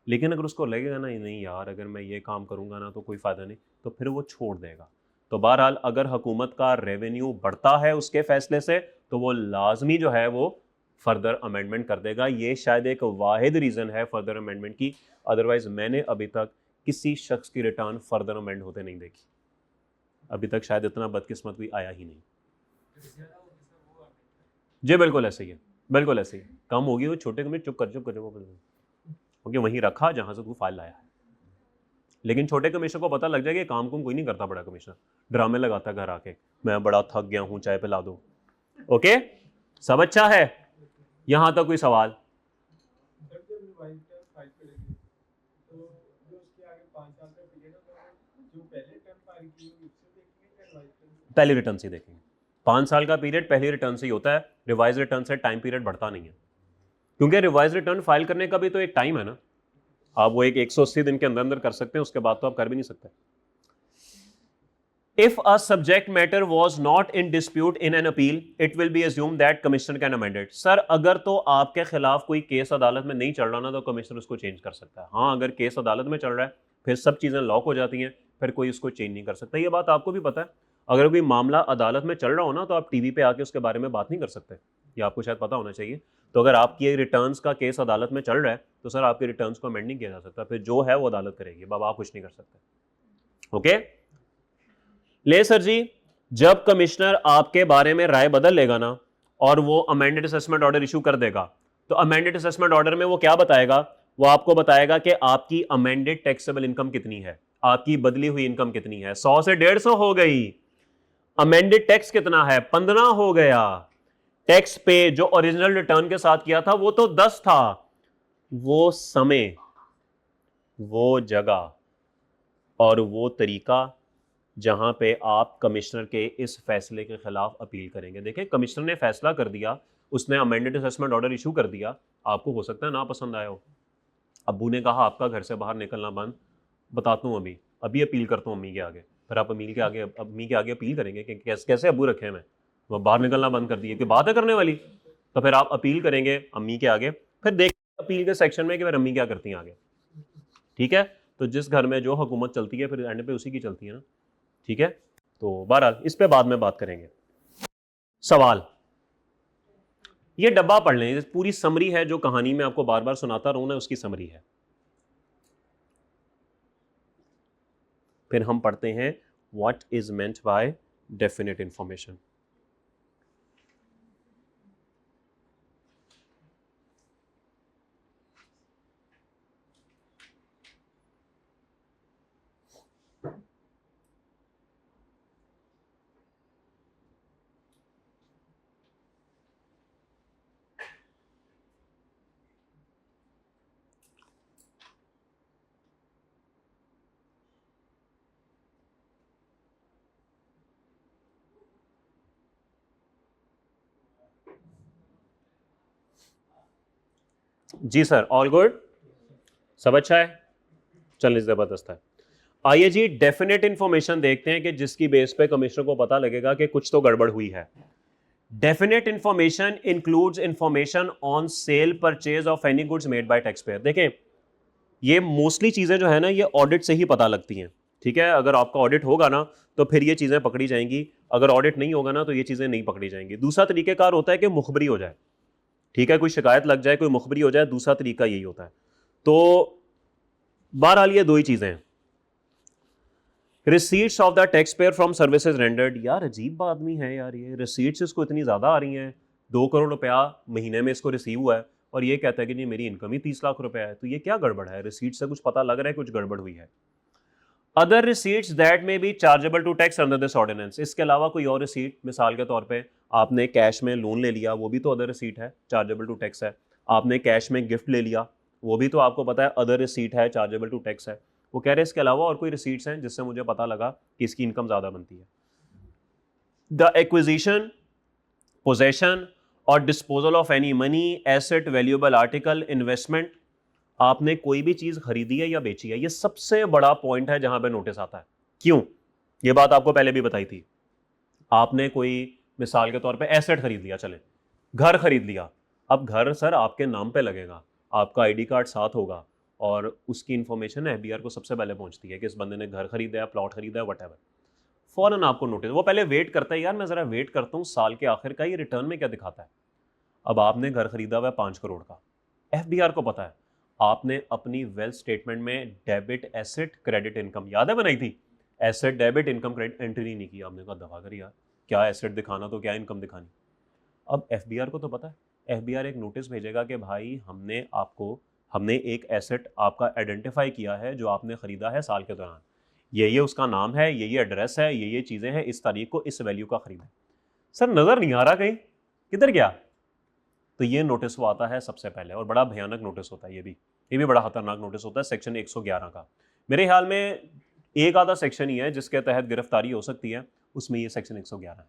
लेकिन अगर उसको लगेगा ना नहीं यार अगर मैं ये काम करूंगा ना तो कोई फायदा नहीं, तो फिर वो छोड़ देगा। तो बहरहाल अगर हुकूमत का रेवेन्यू बढ़ता है उसके फैसले से, तो वो लाजमी जो है वो फर्दर अमेंडमेंट कर देगा। ये शायद एक वाहिद रीज़न है फर्दर अमेंडमेंट की, अदरवाइज मैंने अभी तक किसी शख्स की रिटर्न फर्दर अमेंड होते नहीं देखी। अभी तक शायद इतना बदकिस्मत कोई आया ही नहीं। जी बिल्कुल ऐसे ही है, बिल्कुल ऐसे ही कम होगी। वो छोटे कमिश्नर चुप कर ओके वहीं रखा जहां से तू फाइल लाया है। लेकिन छोटे कमिश्नर को पता लग जाएगा काम कुम कोई नहीं करता, बड़ा कमिश्नर ड्रामे लगाता घर आके, मैं बड़ा थक गया हूं चाय पिला दो। ओके सब अच्छा है, यहां तक कोई सवाल। पहली रिटर्न से देखेंगे, 5 साल का पीरियड पहली रिटर्न से ही होता है, रिवाइज रिटर्न से टाइम पीरियड बढ़ता नहीं है। क्योंकि रिवाइज रिटर्न फाइल करने का भी तो एक टाइम है ना, आप वो एक 180 दिन के अंदर अंदर कर सकते हैं, उसके बाद तो आप कर भी नहीं सकते। If a subject matter was not in dispute in an appeal, it will be assumed that commissioner can amend it. Sir अगर तो आपके खिलाफ कोई केस अदालत में नहीं चल रहा ना, तो कमिश्नर उसको चेंज कर सकता है। हाँ, अगर केस अदालत में चल रहा है फिर सब चीजें लॉक हो जाती हैं, फिर कोई उसको चेंज नहीं कर सकता। ये बात आपको भी पता है। अगर कोई मामला अदालत में चल रहा हो ना, तो आप टीवी पे आके उसके बारे में बात नहीं कर सकते, ये आपको शायद पता होना चाहिए। तो अगर आपकी रिटर्न्स का केस अदालत में चल रहा है तो सर आपके रिटर्न्स को अमेंड नहीं किया जा सकता, फिर जो है वो अदालत करेगी, बाबा आप कुछ नहीं कर सकते। ओके ले सर जी, जब कमिश्नर आपके बारे में राय बदल लेगा ना और वो अमेंडेड असेसमेंट ऑर्डर इशू कर देगा, तो अमेंडेड असेसमेंट ऑर्डर में वो क्या बताएगा, वो आपको बताएगा कि आपकी अमेंडेड टैक्सेबल इनकम कितनी है, आपकी बदली हुई इनकम कितनी है। 100 से 150 हो गई, अमेंडेड टैक्स कितना है, 15 हो गया। टैक्स पे जो ओरिजिनल रिटर्न के साथ किया था वो तो 10 था। वो समय, वो जगह और वो तरीका जहां पे आप कमिश्नर के इस फैसले के खिलाफ अपील करेंगे। देखिए, कमिश्नर ने फैसला कर दिया, उसने अमेंडेड असेसमेंट ऑर्डर इशू कर दिया, आपको हो सकता है ना पसंद आया हो। अब्बू ने कहा आपका घर से बाहर निकलना बंद, बताता हूँ अभी अपील करता हूँ अम्मी के आगे। फिर आप अम्मी के आगे अपील करेंगे कि कैसे अब्बू रखे हैं, मैं वो बाहर निकलना बंद कर दिए, कि बात है करने वाली। तो फिर आप अपील करेंगे अम्मी के आगे, फिर देख अपील के सेक्शन में कि फिर अम्मी क्या करती हैं आगे। ठीक है, तो जिस घर में जो हुकूमत चलती है फिर एंड पे उसी की चलती है ना। ठीक है, तो बहरहाल इस पे बाद में बात करेंगे। सवाल, ये डब्बा पढ़ लें, पूरी समरी है जो कहानी में आपको बार बार सुनाता रहूं ना, उसकी समरी है। फिर हम पढ़ते हैं what is meant by definite information. जी सर, ऑल गुड, सब अच्छा है, चलिए जबरदस्त है। आइए जी, डेफिनेट इंफॉर्मेशन देखते हैं कि जिसकी बेस पे कमिश्नर को पता लगेगा कि कुछ तो गड़बड़ हुई है। Definite information includes information on sale purchase of any goods made by tax pair. देखें, ये मोस्टली चीजें जो है ना, ये ऑडिट से ही पता लगती हैं। ठीक है, अगर आपका ऑडिट होगा ना तो फिर ये चीजें पकड़ी जाएंगी, अगर ऑडिट नहीं होगा ना तो ये चीजें नहीं पकड़ी जाएंगी। दूसरा तरीकेकार होता है कि मुखबरी हो जाए। ठीक है, कोई शिकायत लग जाए, कोई मुखबरी हो जाए, दूसरा तरीका यही होता है। तो बहरहाल ये दो ही चीजें हैं। Receipts of the tax payer from services rendered, यार अजीब आदमी है यार, ये रिसीट्स इसको इतनी ज्यादा आ रही हैं, 2 करोड़ रुपया महीने में इसको रिसीव हुआ है और ये कहता है कि नहीं मेरी इनकम ही 30 लाख रुपया है। तो ये क्या गड़बड़ है, रिसीट से कुछ पता लग रहा है कुछ गड़बड़ हुई है। Other receipts that may be chargeable to tax under this ordinance, इसके अलावा कोई और रिसीट, मिसाल के तौर पे आपने कैश में लोन ले लिया, वो भी तो अदर रिसीट है, चार्जेबल टू टैक्स है। आपने कैश में गिफ्ट ले लिया, वो भी तो आपको पता है अदर रिसीट है, चार्जेबल टू टैक्स है। वो कह रहे हैं इसके अलावा और कोई रिसीट्स हैं जिससे मुझे पता लगा कि इसकी इनकम ज्यादा बनती है। द एक्विजिशन, पोजेशन और disposal of any money, asset, valuable article, investment, आपने कोई भी चीज खरीदी है या बेची है, ये सबसे बड़ा पॉइंट है जहां पे नोटिस आता है। क्यों, ये बात आपको पहले भी बताई थी। आपने कोई मिसाल के तौर पे एसेट खरीद लिया, चले घर खरीद लिया, अब घर सर आपके नाम पे लगेगा, आपका आईडी कार्ड साथ होगा और उसकी इंफॉर्मेशन एफबीआर को सबसे पहले पहुंचती है कि इस बंदे ने घर खरीदा है, प्लॉट खरीदा है, वट एवर। फौरन आपको नोटिस, वो पहले वेट करता है, यार मैं जरा वेट करता हूँ साल के आखिर का ये रिटर्न में क्या दिखाता है। अब आपने घर खरीदा हुआ है 5 करोड़ का, एफबीआर को पता है, आपने अपनी वेल्थ स्टेटमेंट में डेबिट एसेट क्रेडिट इनकम, याद है बनाई थी, asset debit income credit entry नहीं की। आपने कहा दफा कर यार, क्या एसेट दिखाना तो क्या इनकम दिखानी। अब एफबीआर को तो पता है, एफबीआर एक नोटिस भेजेगा कि भाई हमने एक एसेट आपका आइडेंटिफाई किया है जो आपने खरीदा है साल के दौरान, ये उसका नाम है, ये एड्रेस है, ये चीजें हैं, इस तारीख को इस वैल्यू का खरीदा। सर नजर नहीं आ रहा कहीं, किधर गया। तो ये नोटिस वो आता है सबसे पहले और बड़ा भयानक नोटिस होता है, ये भी बड़ा खतरनाक नोटिस होता है, सेक्शन 111 का। मेरे ख्याल में एक आधा सेक्शन ही है जिसके तहत गिरफ्तारी हो सकती है, उसमें ये सेक्शन 111 है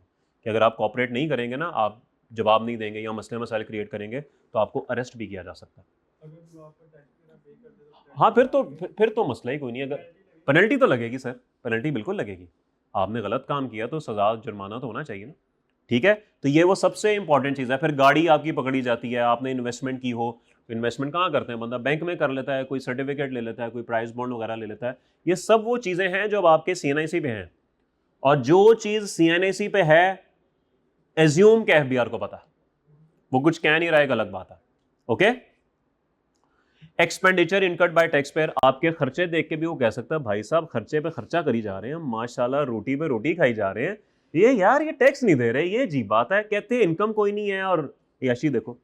कि अगर आप कॉपरेट नहीं करेंगे ना, आप जवाब नहीं देंगे या मसले मसाइल क्रिएट करेंगे तो आपको अरेस्ट भी किया जा सकता है। हाँ फिर तो मसला ही कोई नहीं। अगर पेनल्टी तो लगेगी सर, पेनल्टी बिल्कुल लगेगी। आपने गलत काम किया तो सजा जुर्माना तो होना चाहिए ना। ठीक है, तो ये वो सबसे इंपॉर्टेंट चीज़ है। फिर गाड़ी आपकी पकड़ी जाती है, आपने इन्वेस्टमेंट की हो, तो इन्वेस्टमेंट कहाँ करते हैं, बंदा बैंक में कर लेता है, कोई सर्टिफिकेट ले लेता है, कोई प्राइस बॉन्ड वगैरह ले लेता है। ये सब वो चीज़ें हैं जो अब आपके CNIC पे हैं, और जो चीज़ CNIC पे है एज्यूम के FBR को पता, वो कुछ कह नहीं रहा है, एक अलग बात है। Okay, expenditure incurred by tax pair, आपके खर्चे देख के भी वो कह सकता है भाई साहब खर्चे पे खर्चा करी जा रहे हैं, माशाल्लाह रोटी पे रोटी खाई जा रहे हैं, ये यार ये टैक्स नहीं दे रहे, ये अजीब बात है। कहते हैं इनकम कोई नहीं है और यशी देखो।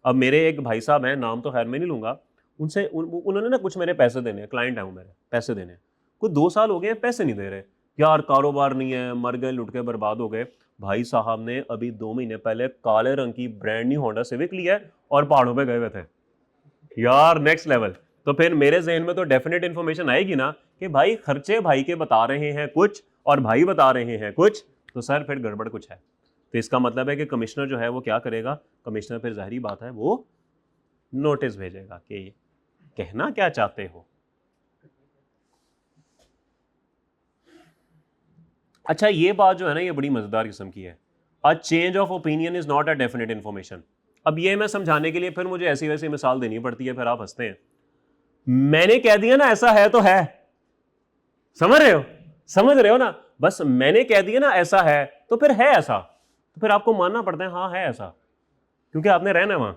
अब मेरे एक भाई साहब हैं, नाम तो खैर मैं नहीं लूंगा, उनसे उन्होंने ना कुछ मेरे पैसे देने, क्लाइंट है वो मेरे, पैसे देने, कुछ 2 साल हो गए पैसे नहीं दे रहे यार, कारोबार नहीं है, मर गए, लुट के बर्बाद हो गए। भाई साहब ने अभी 2 महीने पहले काले रंग की ब्रांड न्यू होंडा सिविक लिया है और पहाड़ों पे गए हुए थे यार, नेक्स्ट लेवल। तो फिर मेरे जहन में तो डेफिनेट इंफॉर्मेशन आएगी ना कि भाई खर्चे भाई के बता रहे हैं कुछ और भाई बता रहे हैं कुछ, तो सर फिर गड़बड़ कुछ है। तो इसका मतलब है कि कमिश्नर जो है वो क्या करेगा, कमिश्नर फिर जाहिर बात है वो नोटिस भेजेगा कि कहना क्या चाहते हो। अच्छा, ये बात जो है ना ये बड़ी मजेदार किस्म की है। A change of opinion is not a definite information. अब ये मैं समझाने के लिए फिर मुझे ऐसी वैसी मिसाल देनी पड़ती है, फिर आप हंसते हैं। मैंने कह दिया ना ऐसा है तो है, समझ रहे हो ना, बस मैंने कह दिया ना ऐसा है तो फिर है ऐसा, तो फिर आपको मानना पड़ता है हाँ है ऐसा, क्योंकि आपने रहना वहां।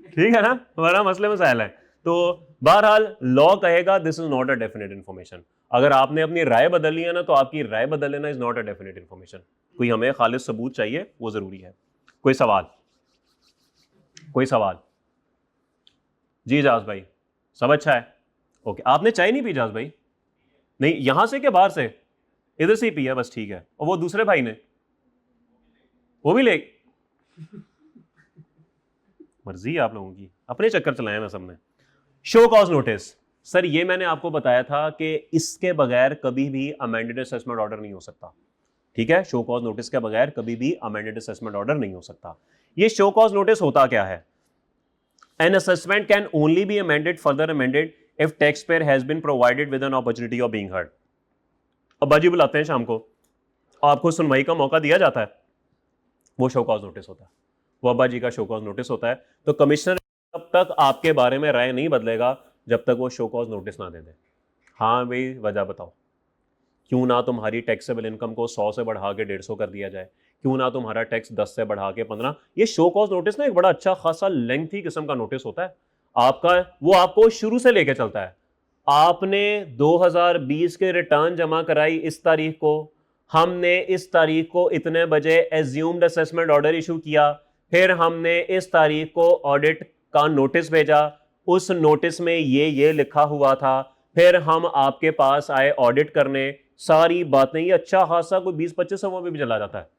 ठीक है ना, हमारा मसले मसाइल है। तो बहरहाल लॉ कहेगा this is not a definite information. अगर आपने अपनी राय बदल लिया ना तो आपकी राय बदल लेना is not a definite information. कोई हमें खालिस सबूत चाहिए, वो जरूरी है। कोई सवाल? कोई सवाल? जी जाज भाई, सब अच्छा है? ओके, आपने चाय नहीं पी जाज भाई? नहीं, यहां से क्या बाहर से? इधर से ही पिया, बस ठीक है। और वो दूसरे भाई ने वो भी ले, मर्जी है आप लोगों की, अपने चक्कर चलाए ना सबने। शो कॉज नोटिस, सर ये मैंने आपको बताया था कि इसके बगैर कभी भी अमेंडेड असेसमेंट ऑर्डर नहीं हो सकता। ठीक है, शो कॉज नोटिस के बगैर कभी भी अमेंडेड असेसमेंट ऑर्डर नहीं हो सकता। ये शो कॉज नोटिस होता क्या है? An assessment can only be amended, further amended if tax payer has been provided with an opportunity of being heard. अब्बा जी बुलाते हैं शाम को, आपको सुनवाई का मौका दिया जाता है, वो शो कॉज नोटिस होता है, वो अब्बा जी का शो कॉज नोटिस होता है। तो कमिश्नर तब तक आपके बारे में राय नहीं बदलेगा जब तक वो शो कॉज नोटिस ना दे दे। हाँ भाई वजह बताओ, क्यों ना तुम्हारी टैक्सेबल इनकम को 100 से बढ़ा के 150 कर दिया जाए, क्यों ना तुम्हारा टैक्स 10 से बढ़ा के 15। ये शो कॉज नोटिस ना एक बड़ा अच्छा खासा लेंथी किस्म का नोटिस होता है आपका, वो आपको शुरू से लेके चलता है। आपने 2020 के रिटर्न जमा कराई इस तारीख को, हमने इस तारीख को इतने बजे एज्यूम्ड असेसमेंट ऑर्डर इशू किया, फिर हमने इस तारीख को ऑडिट का नोटिस भेजा, उस नोटिस में ये लिखा हुआ था, फिर हम आपके पास आए ऑडिट करने, सारी बातें, ये अच्छा खासा कोई 20-25 सफों में भी चला जाता है।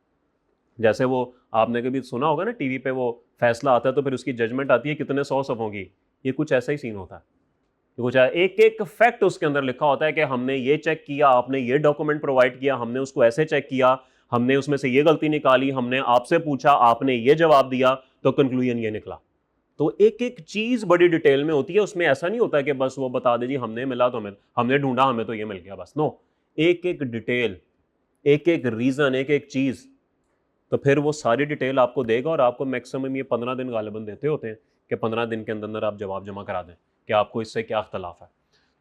जैसे वो आपने कभी सुना होगा ना टीवी पे, वो फैसला आता है तो फिर उसकी जजमेंट आती है कितने 100 सफों की, ये कुछ ऐसा ही सीन होता है। कुछ एक एक फैक्ट उसके अंदर लिखा होता है कि हमने ये चेक किया, आपने ये डॉक्यूमेंट प्रोवाइड किया, हमने उसको ऐसे चेक किया, हमने उसमें से ये गलती निकाली, हमने आपसे पूछा, आपने ये जवाब दिया, तो कंक्लूजन ये निकला। तो एक एक चीज बड़ी डिटेल में होती है, उसमें ऐसा नहीं होता कि बस वो बता दे जी हमने मिला तो हमने ढूंढा हमें तो ये मिल गया बस, नो, एक एक डिटेल, एक एक रीजन, एक एक चीज। तो फिर वो सारी डिटेल आपको देगा और आपको मैक्सिमम ये 15 दिन गालिबन देते होते हैं कि 15 दिन के अंदर आप जवाब जमा करा दें कि आपको इससे क्या इख्तलाफ है।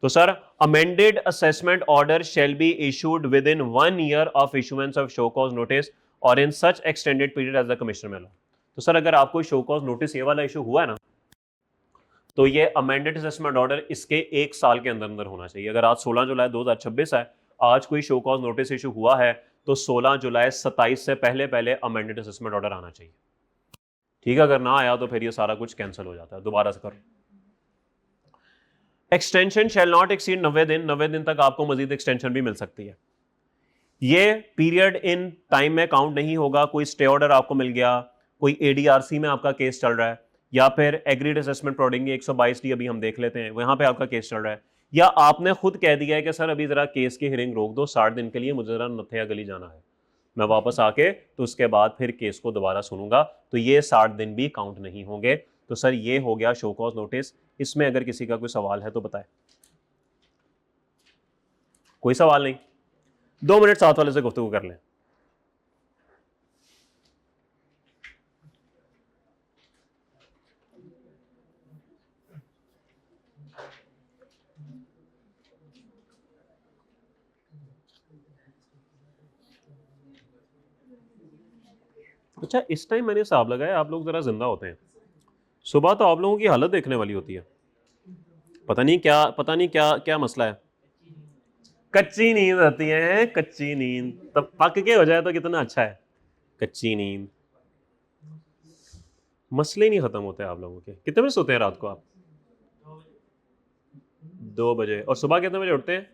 तो sir, amended assessment order shall be issued within 1 year of issuance of show cause notice or in such extended period as the commissioner में लो। तो सर अगर आपको शो कॉज नोटिस ये वाला इशू हुआ है ना, तो ये अमेंडेड असेसमेंट ऑर्डर इसके 1 साल के अंदर अंदर होना चाहिए। अगर आज 16 जुलाई 2026 है, आज कोई शो कॉज नोटिस इशू हुआ है तो 16 जुलाई 27 से पहले पहले अमेंडेड असेसमेंट ऑर्डर आना चाहिए। ठीक है, अगर ना आया तो फिर ये सारा कुछ कैंसिल हो जाता है, दोबारा से करो। एक्सटेंशन शैल नॉट एक्सीड 90 दिन, 90 दिन तक आपको मजीद एक्सटेंशन भी मिल सकती है। ये पीरियड इन टाइम में काउंट नहीं होगा। कोई स्टे ऑर्डर आपको मिल गया, कोई एडीआरसी में आपका केस चल रहा है, या फिर एग्रीड असेसमेंट प्रोडिंग 122D अभी हम देख लेते हैं, वहां पे आपका केस चल रहा है, या आपने खुद कह दिया है कि सर अभी जरा केस की हियरिंग रोक दो 60 दिन के लिए, मुझे जरा नथिया गली जाना है, मैं वापस आके तो उसके बाद फिर केस को दोबारा सुनूंगा, तो ये 60 दिन भी काउंट नहीं होंगे। तो सर ये हो गया शो कॉज नोटिस। इसमें अगर किसी का कोई सवाल है तो बताए। कोई सवाल नहीं? 2 मिनट साथ वाले से गुफ्तगू कर लें। अच्छा, इस टाइम मैंने हिसाब लगाया आप लोग जरा जिंदा होते हैं। सुबह तो आप लोगों की हालत देखने वाली होती है। पता नहीं क्या क्या मसला है। कच्ची नींद आती है, कच्ची नींद। तब पक के हो जाए तो कितना अच्छा है। कच्ची नींद, मसले नहीं खत्म होते आप लोगों के। कितने बजे सोते हैं रात को आप? 2 बजे। और सुबह कितने बजे उठते हैं?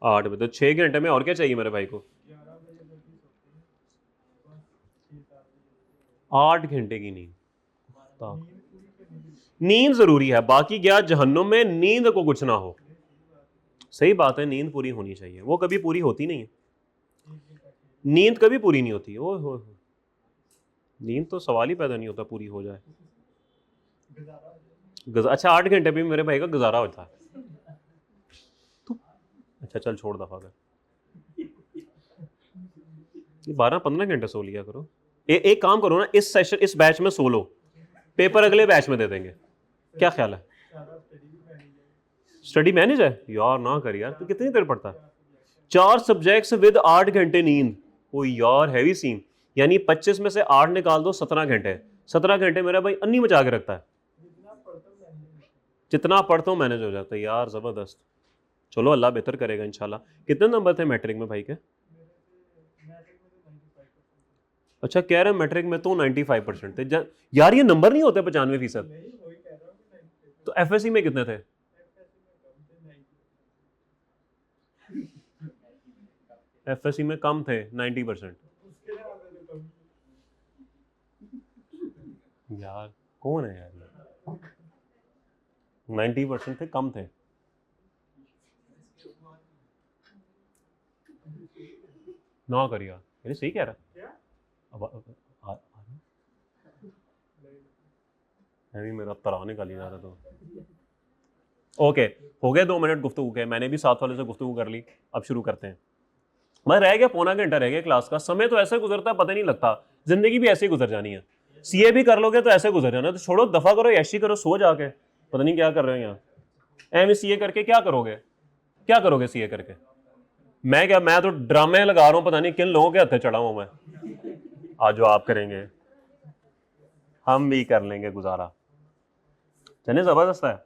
8 बजे। तो 6 घंटे में और क्या चाहिए मेरे भाई को? 8 घंटे की नींद। नींद जरूरी है, बाकी क्या जहन्नुम में नींद को कुछ ना हो। सही बात है, नींद पूरी होनी चाहिए। वो कभी पूरी होती नहीं है, नींद कभी पूरी नहीं होती। ओ हो, नींद तो सवाल ही पैदा नहीं होता पूरी हो जाए। अच्छा, 8 घंटे भी मेरे भाई का गुजारा होता है तो अच्छा चल छोड़ दफा कर। 12-15 घंटे सो लिया करो। एक काम करो ना, इस सेशन इस बैच में सो लो, पेपर अगले बैच में दे देंगे। क्या ख्याल है? स्टडी मैनेज है यार? ना कर यार, तो कितनी देर पढ़ता है? 4 सब्जेक्ट्स विद 8 घंटे नींद। ओ यार हैवी सीन। यानी 25 में से 8 निकाल दो, 17 घंटे। 17 घंटे मेरा भाई अन्नी मचा के रखता है। जितना पढ़ता हूँ मैनेज हो जाता है यार, जबरदस्त। चलो अल्लाह बेहतर करेगा इंशाल्लाह। कितने नंबर थे मैट्रिक में भाई के? अच्छा, कह रहे हैं मैट्रिक में तो 95% थे। यार ये नंबर नहीं होते 95%। तो एफएससी में कितने थे? एफएससी में कम थे 90%। यार कौन है यार? 90% थे, कम थे। ना कर यार, मैंने सही कह रहा। मेरा तराने का लिया जा रहा तो। ओके, हो गए 2 मिनट गुफ्तगू के। मैंने भी साथ वाले से गुफ्तगू कर ली। अब शुरू करते हैं। मैं रह गया पौना घंटा रह गया क्लास का। समय तो ऐसे गुजरता है पता नहीं लगता। जिंदगी भी ऐसे ही गुजर जानी है। सीए भी कर लोगे तो ऐसे गुजर जाना। तो छोड़ो, दफा करो, ऐशी करो, सो जाके। पता नहीं क्या कर रहे हैं यहाँ। एम सीए करके क्या करोगे? क्या करोगे सीए करके? मैं तो ड्रामे लगा रहा हूँ, पता नहीं किन लोगों के हथे चढ़ा हूं मैं। आज जो आप करेंगे हम भी कर लेंगे गुजारा। चलिए, जबरदस्त है।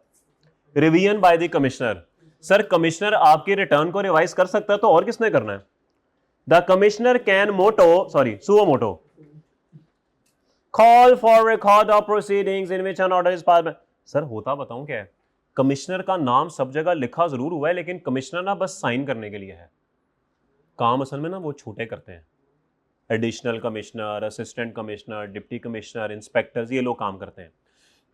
Revision bye the commissioner. Sir commissioner आपके रिटर्न को रिवाइज कर सकता है तो और किसने करना है? The commissioner can suo motu call for record of proceedings in which N order is pass. Sir होता बताऊं क्या है? कमिश्नर का नाम सब जगह लिखा जरूर हुआ है, लेकिन कमिश्नर ना बस साइन करने के लिए है। काम असल में ना वो छोटे करते हैं। Additional commissioner, assistant commissioner, deputy commissioner, inspectors, ये लोग काम करते हैं।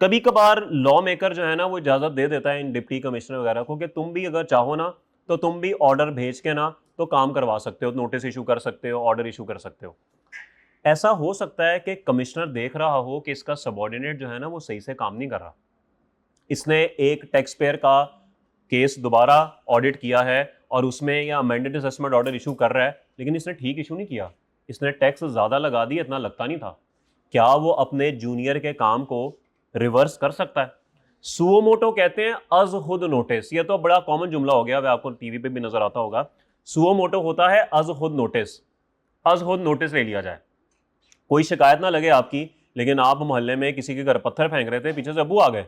कभी कभार लॉ मेकर जो है ना वो इजाजत दे देता है इन डिप्टी कमिश्नर वगैरह को कि तुम भी अगर चाहो ना तो तुम भी ऑर्डर भेज के ना तो काम करवा सकते हो, नोटिस इशू कर सकते हो, ऑर्डर इशू कर सकते हो। ऐसा हो सकता है कि कमिश्नर देख रहा हो कि इसका सबऑर्डिनेट जो है ना वो सही से काम नहीं कर रहा। इसने एक टैक्स पेयर का केस दोबारा ऑडिट किया है और उसमें या अमेंडेड असेसमेंट ऑर्डर इशू कर रहा है, लेकिन इसने ठीक इशू नहीं किया, इसने टैक्स ज़्यादा लगा दिया, इतना लगता नहीं था। क्या वो अपने जूनियर के काम को रिवर्स कर सकता है? सुओ मोटो कहते हैं अज खुद नोटिस। ये तो बड़ा कॉमन जुमला हो गया, आपको टीवी पे भी नजर आता होगा। सुओ मोटो होता है अज खुद नोटिस। अज खुद नोटिस ले लिया जाए। कोई शिकायत ना लगे आपकी, लेकिन आप मोहल्ले में किसी के घर पत्थर फेंक रहे थे, पीछे से अबू आ गए,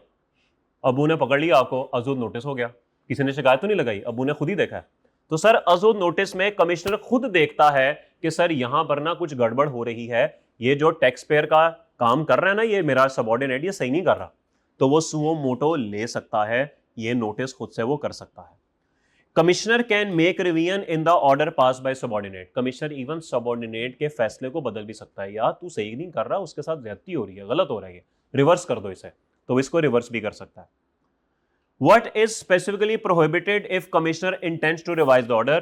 अबू ने पकड़ लिया आपको, अजूद नोटिस हो गया। किसी ने शिकायत तो नहीं लगाई, अबू ने खुद ही देखा है। तो सर अजूद नोटिस में कमिश्नर खुद देखता है कि सर यहां पर ना कुछ गड़बड़ हो रही है, ये जो टैक्स पेयर का काम कर रहा है ना, ये मेरा सबऑर्डिनेट ये सही नहीं कर रहा, तो वो सुओ मोटो ले सकता है, ये नोटिस खुद से वो कर सकता है। Commissioner can make revision in the order pass by subordinate. Commissioner even subordinate के फैसले को बदल भी सकता है। यार तू सही नहीं कर रहा, उसके साथ ज्यादती हो रही है, गलत हो रही है, रिवर्स कर दो इसे, तो इसको रिवर्स भी कर सकता है। What is specifically prohibited if commissioner intends to revise the order?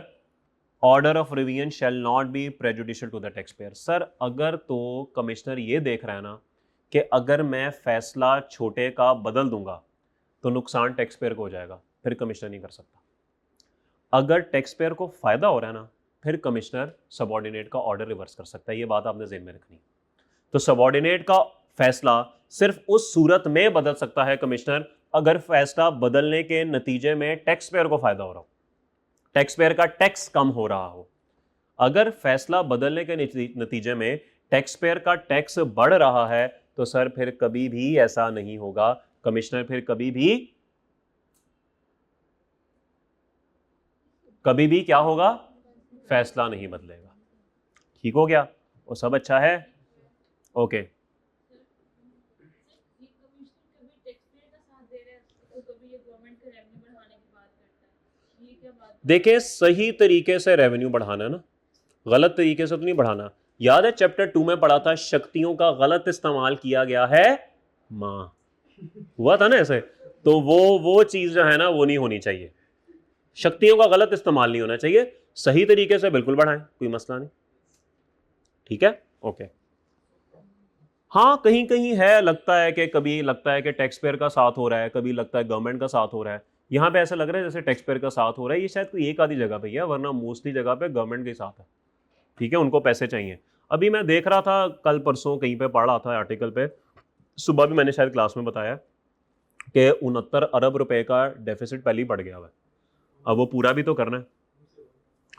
Order of revision shall not be prejudicial to the tax payer. Sir अगर तो कमिश्नर ये देख रहा है ना कि अगर मैं फैसला छोटे का बदल दूंगा तो नुकसान टैक्स पेयर को हो जाएगा, फिर कमिश्नर नहीं कर सकता। अगर टैक्स पेयर को फायदा हो रहा है ना, फिर कमिश्नर सबऑर्डिनेट का ऑर्डर रिवर्स कर सकता है। ये बात आपने ज़हन में रखनी। तो सबऑर्डिनेट का फैसला सिर्फ उस सूरत में बदल सकता है कमिश्नर अगर फैसला बदलने के नतीजे में टैक्स पेयर को फायदा हो रहा हो, टैक्स पेयर का टैक्स कम हो रहा हो। अगर फैसला बदलने के नतीजे में टैक्स पेयर का टैक्स बढ़ रहा है तो सर फिर कभी भी ऐसा नहीं होगा, कमिश्नर फिर कभी भी क्या होगा, फैसला नहीं बदलेगा। ठीक हो गया? वो सब अच्छा है? ओके। देखिए सही तरीके से रेवेन्यू बढ़ाना ना, गलत तरीके से तो नहीं बढ़ाना। याद है चैप्टर 2 में पढ़ा था, शक्तियों का गलत इस्तेमाल किया गया है मां, हुआ था ना ऐसे। तो वो चीज जो है ना वो नहीं होनी चाहिए। शक्तियों का गलत इस्तेमाल नहीं होना चाहिए, सही तरीके से बिल्कुल बढ़ाएं, कोई मसला नहीं। ठीक है? ओके। हाँ कहीं कहीं है, लगता है कि कभी लगता है कि टैक्स पेयर का साथ हो रहा है, कभी लगता है गवर्नमेंट का साथ हो रहा है। यहाँ पे ऐसा लग रहा है जैसे टैक्स पेयर का साथ हो रहा है, ये शायद कोई एक आधी जगह पे ही है, वरना मोस्टली जगह पे गवर्नमेंट के साथ है। ठीक है, उनको पैसे चाहिए। अभी मैं देख रहा था, कल परसों कहीं पे पढ़ रहा था आर्टिकल पे, सुबह भी मैंने शायद क्लास में बताया कि 69 अरब रुपए का डेफिसिट पहले ही पड़ गया हुआ है। अब वो पूरा भी तो करना है।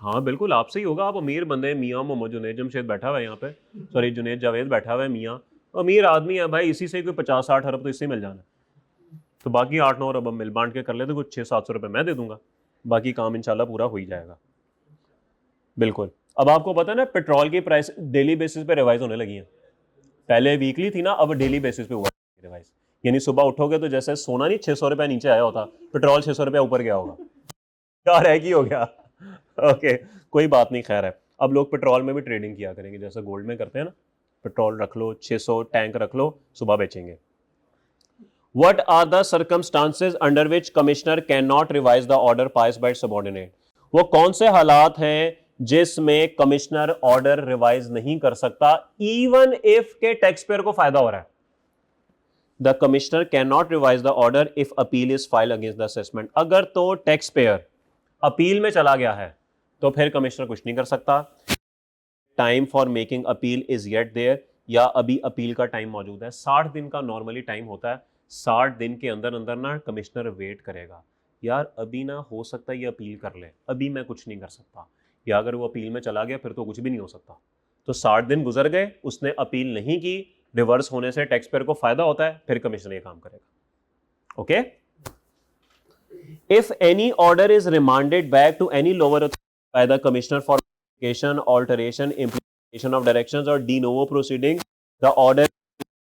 हाँ बिल्कुल आपसे ही होगा, आप अमीर बंदे, मियाँ मोहम्मद जुनैद जमशेद बैठा हुआ है यहाँ पे, सॉरी जुनैद जावेद बैठा हुआ है, मियाँ अमीर आदमी है भाई, इसी से कोई 50-60 अरब तो इससे मिल जाना है। तो बाकी 8-9 अरब मिल बांट के कर ले तो कुछ 600-700 रुपये मैं दे दूंगा, बाकी काम इंशाल्लाह पूरा हो ही जाएगा। बिल्कुल। अब आपको पता है ना पेट्रोल की प्राइस डेली बेसिस पे रिवाइज होने लगी है, पहले वीकली थी ना, अब डेली बेसिस पे हुआ रिवाइज। यानी सुबह उठोगे तो जैसे सोना नहीं 600 रुपया नीचे आया होता, पेट्रोल 600 रुपया ऊपर गया होगा। क्या रह की हो गया। ओके कोई बात नहीं, खैर है। अब लोग पेट्रोल में भी ट्रेडिंग किया करेंगे जैसे गोल्ड में करते हैं ना, पेट्रोल रख लो 600 टैंक रख लो, सुबह बेचेंगे। What are the circumstances under which commissioner cannot revise the order passed by subordinate? वो कौन से हालात हैं जिसमें कमिश्नर ऑर्डर रिवाइज नहीं कर सकता इवन इफ के टैक्स पेयर को फायदा हो रहा है? The commissioner can not revise the order if appeal is file against the assessment. अगर तो टैक्स पेयर अपील में चला गया है तो फिर कमिश्नर कुछ नहीं कर सकता। Time for making appeal is yet there, या अभी अपील का टाइम मौजूद है। 60 दिन का नॉर्मली टाइम होता है, 60 दिन के अंदर अंदर ना कमिश्नर वेट करेगा, यार अभी ना हो सकता है ये अपील कर ले, अभी मैं कुछ नहीं कर सकता। या अगर वो अपील में चला गया फिर तो कुछ भी नहीं हो सकता। तो 60 दिन गुजर गए, उसने अपील नहीं की, रिवर्स होने से टैक्स पेयर को फायदा होता है, फिर कमिश्नर ये काम करेगा। Okay. If any order is remanded back to any lower authority by the commissioner for alteration, implementation of directions or de novo proceeding, the order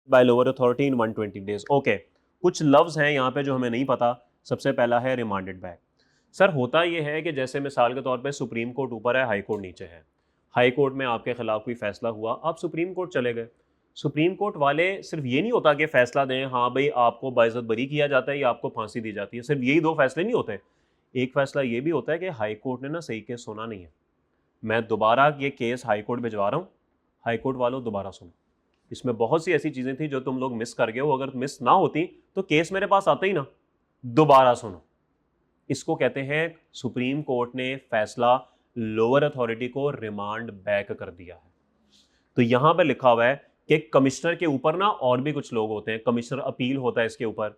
by lower authority in 120 days। Okay कुछ लफ्ज हैं यहाँ पे जो हमें नहीं पता। सबसे पहला है रिमांडेड बैक। सर होता यह है कि जैसे मिसाल के तौर पे सुप्रीम कोर्ट ऊपर है, हाई कोर्ट नीचे है। हाई कोर्ट में आपके खिलाफ कोई फैसला हुआ, आप सुप्रीम कोर्ट चले गए। सुप्रीम कोर्ट वाले सिर्फ ये नहीं होता कि फैसला दें, हाँ भाई आपको बाइज्जत बरी किया जाता है या आपको फांसी दी जाती है, सिर्फ यही दो फैसले नहीं होते। एक फैसला ये भी होता है कि हाई कोर्ट ने ना सही केस सुना नहीं है, मैं दोबारा ये केस हाई कोर्ट भिजवा रहा हूँ, हाई कोर्ट वालों दोबारा सुनो। इसमें बहुत सी ऐसी चीज़ें थी जो तुम लोग मिस कर गए हो, अगर मिस ना होती तो केस मेरे पास आता ही ना, दोबारा सुनो। इसको कहते हैं सुप्रीम कोर्ट ने फैसला लोअर अथॉरिटी को रिमांड बैक कर दिया है। तो यहां पर लिखा हुआ है कि कमिश्नर के ऊपर ना और भी कुछ लोग होते हैं, कमिश्नर अपील होता है इसके ऊपर,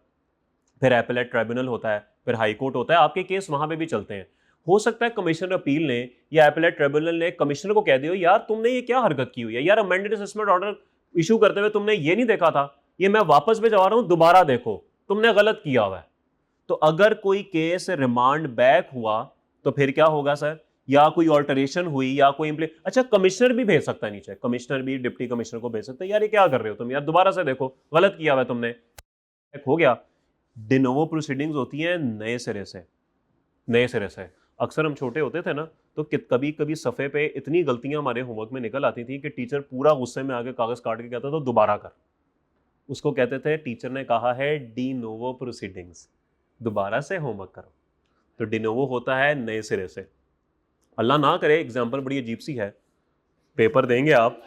फिर एपेलेट ट्राइब्यूनल होता है, फिर हाई कोर्ट होता है, आपके केस वहां पे भी चलते हैं। हो सकता है कमिश्नर अपील ने या एपेलेट ट्राइब्यूनल ने कमिश्नर को कह दिया यार तुमने ये क्या हरकत की हुई है, यार अमेंडेड असेसमेंट ऑर्डर इशू करते हुए तुमने ये नहीं देखा था, ये मैं वापस भिजवा रहा हूं, दोबारा देखो, तुमने गलत किया हुआ है। तो अगर कोई केस रिमांड बैक हुआ तो फिर क्या होगा सर, या कोई ऑल्टरेशन हुई या कोई अच्छा कमिश्नर भी भेज सकता है नीचे, कमिश्नर भी डिप्टी कमिश्नर को भेज सकता है, यार ये क्या कर रहे हो तुम, यार दोबारा से देखो, गलत किया हुआ है तुमने, हो गया। डिनोवो प्रोसीडिंग्स होती हैं नए सिरे से, नए सिरे से। अक्सर हम छोटे होते थे ना तो कभी कभी सफ़े पे इतनी गलतियां हमारे होमवर्क में निकल आती थी कि टीचर पूरा गुस्से में आके कागज़ काट के कहता था दोबारा कर। उसको कहते थे टीचर ने कहा है डी नोवो प्रोसीडिंग्स, दोबारा से होमवर्क करो। तो डिनोवो होता है नए सिरे से। अल्लाह ना करे, एग्जाम्पल बड़ी अजीब सी है, पेपर देंगे आप,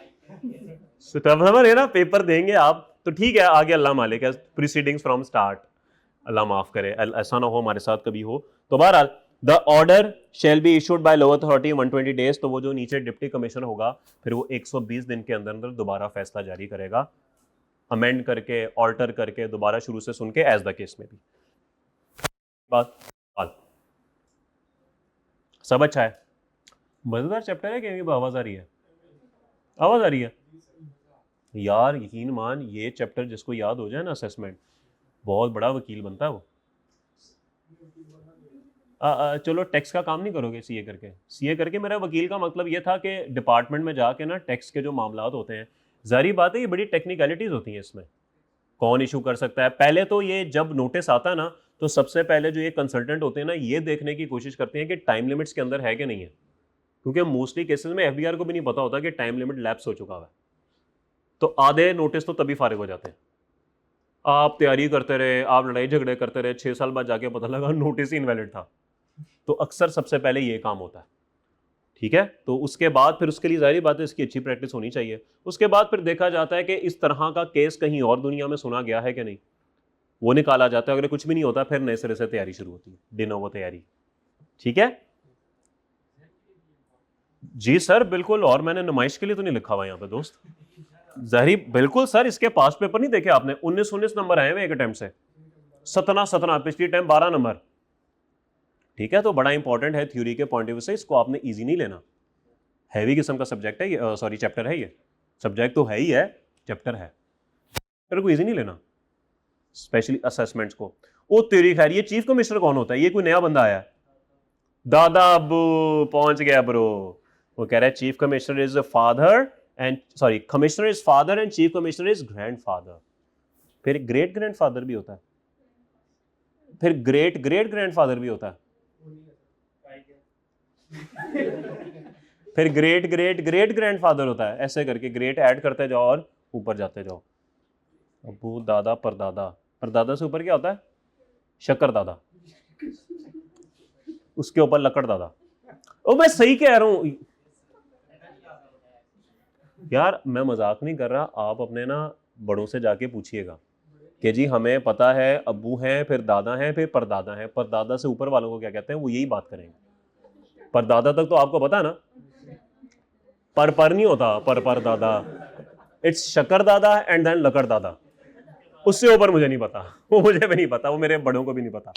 समझ रहे ना, पेपर देंगे आप तो ठीक है, आगे अल्लाह मालिक है, प्रीसीडिंग्स फ्रॉम स्टार्ट, अल्लाह माफ करे, ऐसा ना हो हमारे साथ कभी हो। तो बहरहाल the order shall be issued by lower authority 120 days, तो वो जो नीचे डिप्टी कमिश्नर होगा फिर वो 120 दिन के अंदर अंदर दोबारा फैसला जारी करेगा, अमेंड करके, ऑल्टर करके, दोबारा शुरू से सुन के, एज द केस में भी। बात सब अच्छा है, मजेदार चैप्टर है कि आवाज आ रही है? आवाज आ रही है यार, यकीन मान, ये चैप्टर जिसको याद हो जाए ना असेसमेंट, बहुत बड़ा वकील बनता है वो। चलो टैक्स का काम नहीं करोगे सीए करके? सीए करके मेरा वकील का मतलब ये था कि डिपार्टमेंट में जाके ना टैक्स के जो मामलात होते हैं, जारी बात है ये बड़ी टेक्निकलिटीज होती हैं इसमें, कौन इशू कर सकता है। पहले तो ये जब नोटिस आता है ना, तो सबसे पहले जो ये कंसल्टेंट होते हैं ना, ये देखने की कोशिश करते हैं कि टाइम लिमिट्स के अंदर है कि नहीं है, क्योंकि मोस्टली केसेस में एफबीआर को भी नहीं पता होता कि टाइम लिमिट लैप्स हो चुका है, तो आधे नोटिस तो तभी फारिग हो जाते हैं। आप तैयारी करते रहे, आप लड़ाई झगड़े करते रहे, 6 साल बाद जाके पता लगा नोटिस ही इनवैलिड था, तो अक्सर सबसे पहले ये काम होता है। ठीक है, तो उसके बाद फिर उसके लिए जाहिर बात है इसकी अच्छी प्रैक्टिस होनी चाहिए। उसके बाद फिर देखा जाता है कि इस तरह का केस कहीं और दुनिया में सुना गया है कि नहीं, वो निकाला जाता है। अगर कुछ भी नहीं होता फिर नए सिरे से तैयारी शुरू होती है, डिनोवो तैयारी। ठीक है जी सर, बिल्कुल, और मैंने नुमाइश के लिए तो नहीं लिखा हुआ यहाँ पे दोस्त, जहरी बिल्कुल सर। इसके पास्ट पेपर नहीं देखे आपने? 19 नंबर आए हुए एक अटेम्प्ट से, 17 पिछली टाइम 12 नंबर। ठीक है, तो बड़ा इंपॉर्टेंट है थ्योरी के पॉइंट ऑफ व्यू से, इसको आपने इजी नहीं लेना, हैवी किस्म का सब्जेक्ट है ये, सॉरी चैप्टर है ये, सब्जेक्ट तो है ही है, चैप्टर है, फिर को इजी नहीं लेना, स्पेशली असेसमेंट्स को। ओ तेरी खैर, ये चीफ कमिश्नर कौन होता है? ये कोई नया बंदा आया है? दादा अब्बू पहुंच गया ब्रो। वो कह रहा है chief commissioner is father and, sorry, commissioner is father and chief commissioner is grandfather. फिर ग्रेट ग्रैंडफादर भी होता है, फिर ग्रेट ग्रेट ग्रैंडफादर भी होता है, फिर ग्रेट ग्रेट ग्रेट ग्रैंडफादर होता है, ऐसे करके ग्रेट ऐड करते जाओ और ऊपर जाते जाओ। अबू, दादा, परदादा, परदादा से ऊपर क्या होता है? शक्कर दादा, उसके ऊपर लकड़ दादा। ओ मैं सही कह रहा हूं यार, मैं मजाक नहीं कर रहा, आप अपने ना बड़ों से जाके पूछिएगा कि जी हमें पता है अब्बू हैं, फिर दादा हैं, फिर परदादा हैं, परदादा से ऊपर वालों को क्या कहते हैं, वो यही बात करेंगे। परदादा तक तो आपको पता ना, पर नहीं होता, पर दादा, इट्स शक्कर दादा एंड देन लकड़ दादा, उससे ऊपर मुझे नहीं पता, वो मुझे भी नहीं पता, वो मेरे बड़ों को भी नहीं पता।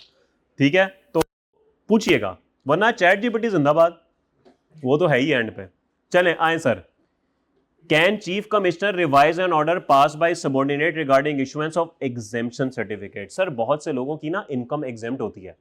ठीक है, तो पूछिएगा, वरना चैट जीपीटी जिंदाबाद, वो तो है ही एंड पे। चलें आए sir. Can chief commissioner revise an order pass by subordinate regarding issuance of exemption certificate? Sir बहुत से लोगों की ना इनकम एग्जेम्प्ट होती है,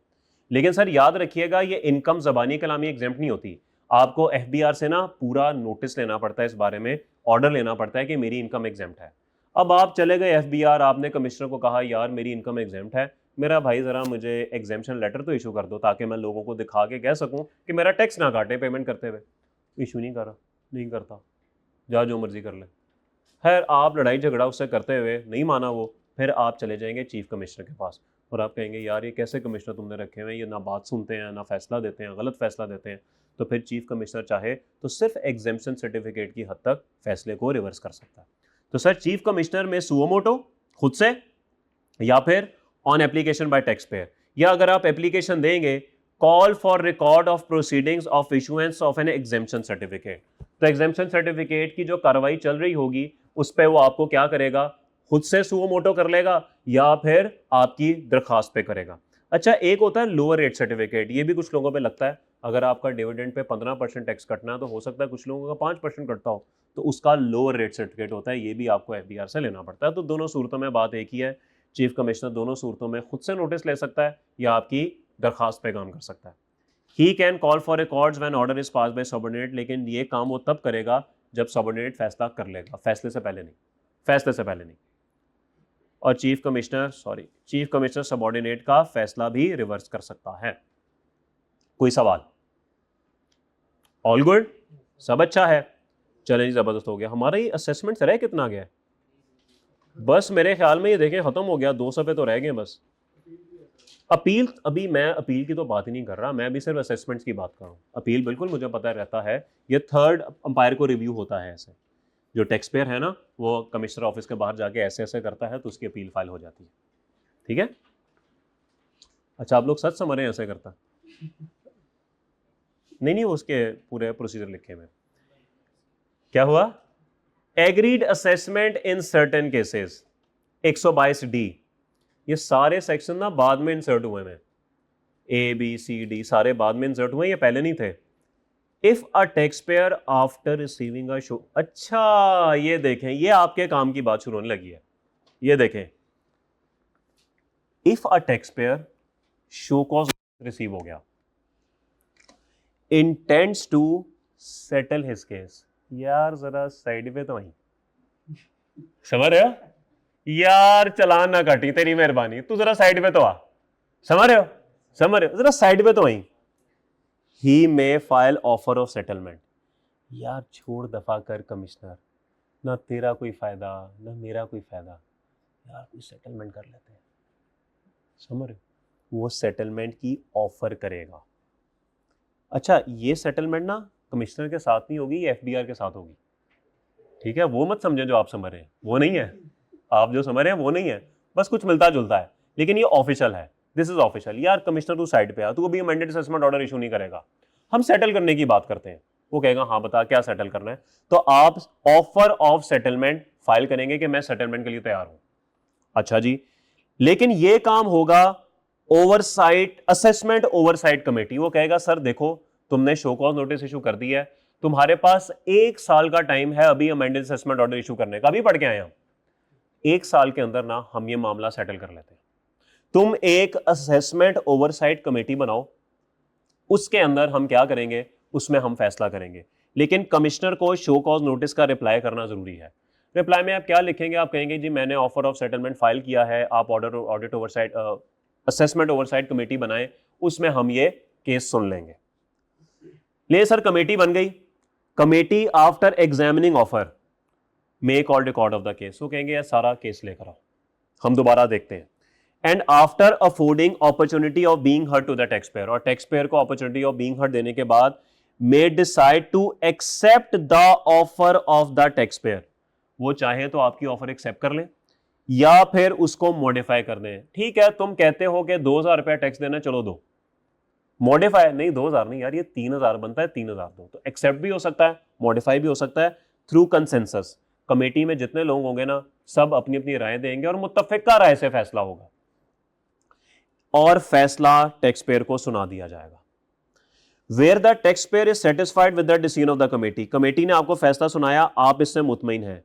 लेकिन सर याद रखिएगा ये इनकम जबानी कलामी एग्जेम्प्ट नहीं होती, आपको एफबीआर से ना पूरा नोटिस लेना पड़ता है, इस बारे में ऑर्डर लेना पड़ता है कि मेरी इनकम एग्जेम्प्ट है। अब आप चले गए एफबीआर, आपने कमिश्नर को कहा यार मेरी इनकम एग्जेम्प्ट है, मेरा भाई जरा मुझे एग्जेम्पशन लेटर तो इशू कर दो ताकि मैं लोगों को दिखा के कह सकूं कि मेरा टैक्स ना काटे पेमेंट करते हुए। इशू नहीं करा, नहीं करता, जा जो मर्जी कर ले। खैर आप लड़ाई झगड़ा उससे करते हुए नहीं माना वो, फिर आप चले जाएंगे चीफ कमिश्नर के पास और आप कहेंगे यार ये कैसे कमिश्नर तुमने रखे हुए हैं, ये ना बात सुनते हैं ना फैसला देते हैं, गलत फैसला देते हैं। तो फिर चीफ कमिश्नर चाहे तो सिर्फ एग्जेम्पशन सर्टिफिकेट की हद तक फैसले को रिवर्स कर सकता है। तो sir chief commissioner may suo motu खुद से, या फिर on application by tax payer, या अगर आप एप्लीकेशन देंगे call for record of proceedings of issuance of an exemption certificate, तो एग्जेम्पशन सर्टिफिकेट की जो कार्रवाई चल रही होगी उस पर वो आपको क्या करेगा, खुद से सुओ मोटो कर लेगा या फिर आपकी दरखास्त पे करेगा। अच्छा एक होता है लोअर रेट सर्टिफिकेट, ये भी कुछ लोगों पे लगता है, अगर आपका डिविडेंड पे 15% टैक्स कटना है तो हो सकता है कुछ लोगों का 5% कटता हो, तो उसका लोअर रेट सर्टिफिकेट होता है, ये भी आपको एफबीआर से लेना पड़ता है। तो दोनों सूरतों में बात एक ही है, चीफ कमिश्नर दोनों सूरतों में खुद से नोटिस ले सकता है या आपकी दरखास्त पे काम कर सकता है। He can call for records when order is pass by subordinate, लेकिन ये काम वो तब करेगा जब सबऑर्डिनेट फैसला कर लेगा, फैसले से पहले नहीं, फैसले से पहले नहीं। और चीफ कमिश्नर सबऑर्डिनेट का फैसला भी रिवर्स कर सकता है। कोई सवाल? ऑल गुड, सब अच्छा है, चलें जी जबरदस्त हो गया। हमारा ये असेसमेंट रह कितना गया है? बस मेरे ख्याल में ये देखें खत्म हो गया, 2 सफ़े तो रह गए बस। अपील, अभी मैं अपील की तो बात ही नहीं कर रहा, मैं अभी सिर्फ असेसमेंट्स की बात कर रहा हूँ। अपील बिल्कुल मुझे पता रहता है, ये थर्ड अंपायर को रिव्यू होता है। ऐसे जो टैक्स पेयर है ना, वो कमिश्नर ऑफिस के बाहर जाके ऐसे ऐसे करता है तो उसकी अपील फाइल हो जाती है। ठीक है, अच्छा आप लोग सच समझ रहे हैं ऐसे करता? नहीं, उसके पूरे प्रोसीजर लिखे हुए। क्या हुआ? Agreed assessment in certain cases, 122 D. ये सारे सेक्शन ना बाद में इंसर्ट हुए हैं, ए बी सी डी सारे बाद में इंसर्ट हुए, ये पहले नहीं थे। If a tax pair after receiving a show, अच्छा ये देखें, ये आपके काम की बात शुरू होने लगी है। ये देखें, if a tax payer show cause receive हो गया, intends to settle his case. यार जरा साइड पे तो वहीं समझ रहे हो यार, चलान ना काटी, तेरी मेहरबानी, तू जरा साइड पे तो आ। समझ रहे हो जरा साइड पे तो वहीं। ही मे फाइल ऑफर ऑफ सेटलमेंट। यार छोड़ दफा कर कमिश्नर, ना तेरा कोई फायदा ना मेरा कोई फायदा, यार कोई सेटलमेंट कर लेते हैं। समझ रहे हो, वो सेटलमेंट की ऑफर करेगा। अच्छा ये सेटलमेंट ना कमिश्नर के साथ नहीं होगी, ये एफबीआर के साथ होगी। ठीक है, वो मत समझे जो आप समझ रहे हैं वो नहीं है, आप जो समझ रहे हैं वो नहीं है, बस कुछ मिलता जुलता है, लेकिन ये ऑफिशियल है। This is official. यार कमिश्नर तू साइड पे आ, तू अभी अमेंडेड असेसमेंट ऑर्डर इशू नहीं करेगा, हम सेटल करने की बात करते हैं। वो कहेगा हाँ बता क्या सेटल करना है, तो आप ऑफर ऑफ सेटलमेंट फाइल करेंगे कि मैं सेटलमेंट के लिए तैयार हूं। अच्छा जी, लेकिन ये काम होगा ओवरसाइट, असेसमेंट ओवरसाइट कमेटी। वो कहेगा सर देखो तुमने शो कॉज नोटिस इशू कर दी है, तुम्हारे पास 1 साल का टाइम है अभी अमेंडेड असेसमेंट ऑर्डर इशू करने का, अभी पढ़ के आए हम। 1 साल के अंदर ना हम ये मामला सेटल कर लेते हैं। तुम एक असेसमेंट ओवरसाइट कमेटी बनाओ, उसके अंदर हम क्या करेंगे, उसमें हम फैसला करेंगे। लेकिन कमिश्नर को शो कॉज नोटिस का रिप्लाई करना जरूरी है। रिप्लाई में आप क्या लिखेंगे, आप कहेंगे जी मैंने ऑफर ऑफ सेटलमेंट फाइल किया है, आप audit oversight assessment oversight committee बनाए, उसमें हम ये केस सुन लेंगे। ले सर कमेटी बन गई, committee after examining offer make all record of the case. वो कहेंगे यार सारा केस लेकर आओ, हम दोबारा देखते हैं। And after affording opportunity of being heard to the tax payer, और टैक्स पेयर को अपॉर्चुनिटी ऑफ बीइंग हर्ड देने के बाद may decide to accept the offer of the tax payer. वो चाहे तो आपकी ऑफर एक्सेप्ट कर ले या फिर उसको मॉडिफाई कर दें। ठीक है, तुम कहते हो कि 2,000 रुपया टैक्स देना, चलो दो। मॉडिफाई नहीं, 2,000 नहीं यार, ये 3,000 बनता है, 3,000 दो। तो एक्सेप्ट भी हो सकता है, मॉडिफाई भी हो सकता है थ्रू कंसेंसस। कमेटी में जितने लोग होंगे ना, सब अपनी अपनी राय देंगे और मुत्तफिका राय से फैसला होगा और फैसला टैक्स पेयर को सुना दिया जाएगा। Where the tax payer is satisfied with the decision of the committee, committee ने आपको फैसला सुनाया, आप इससे मुतमईन हैं,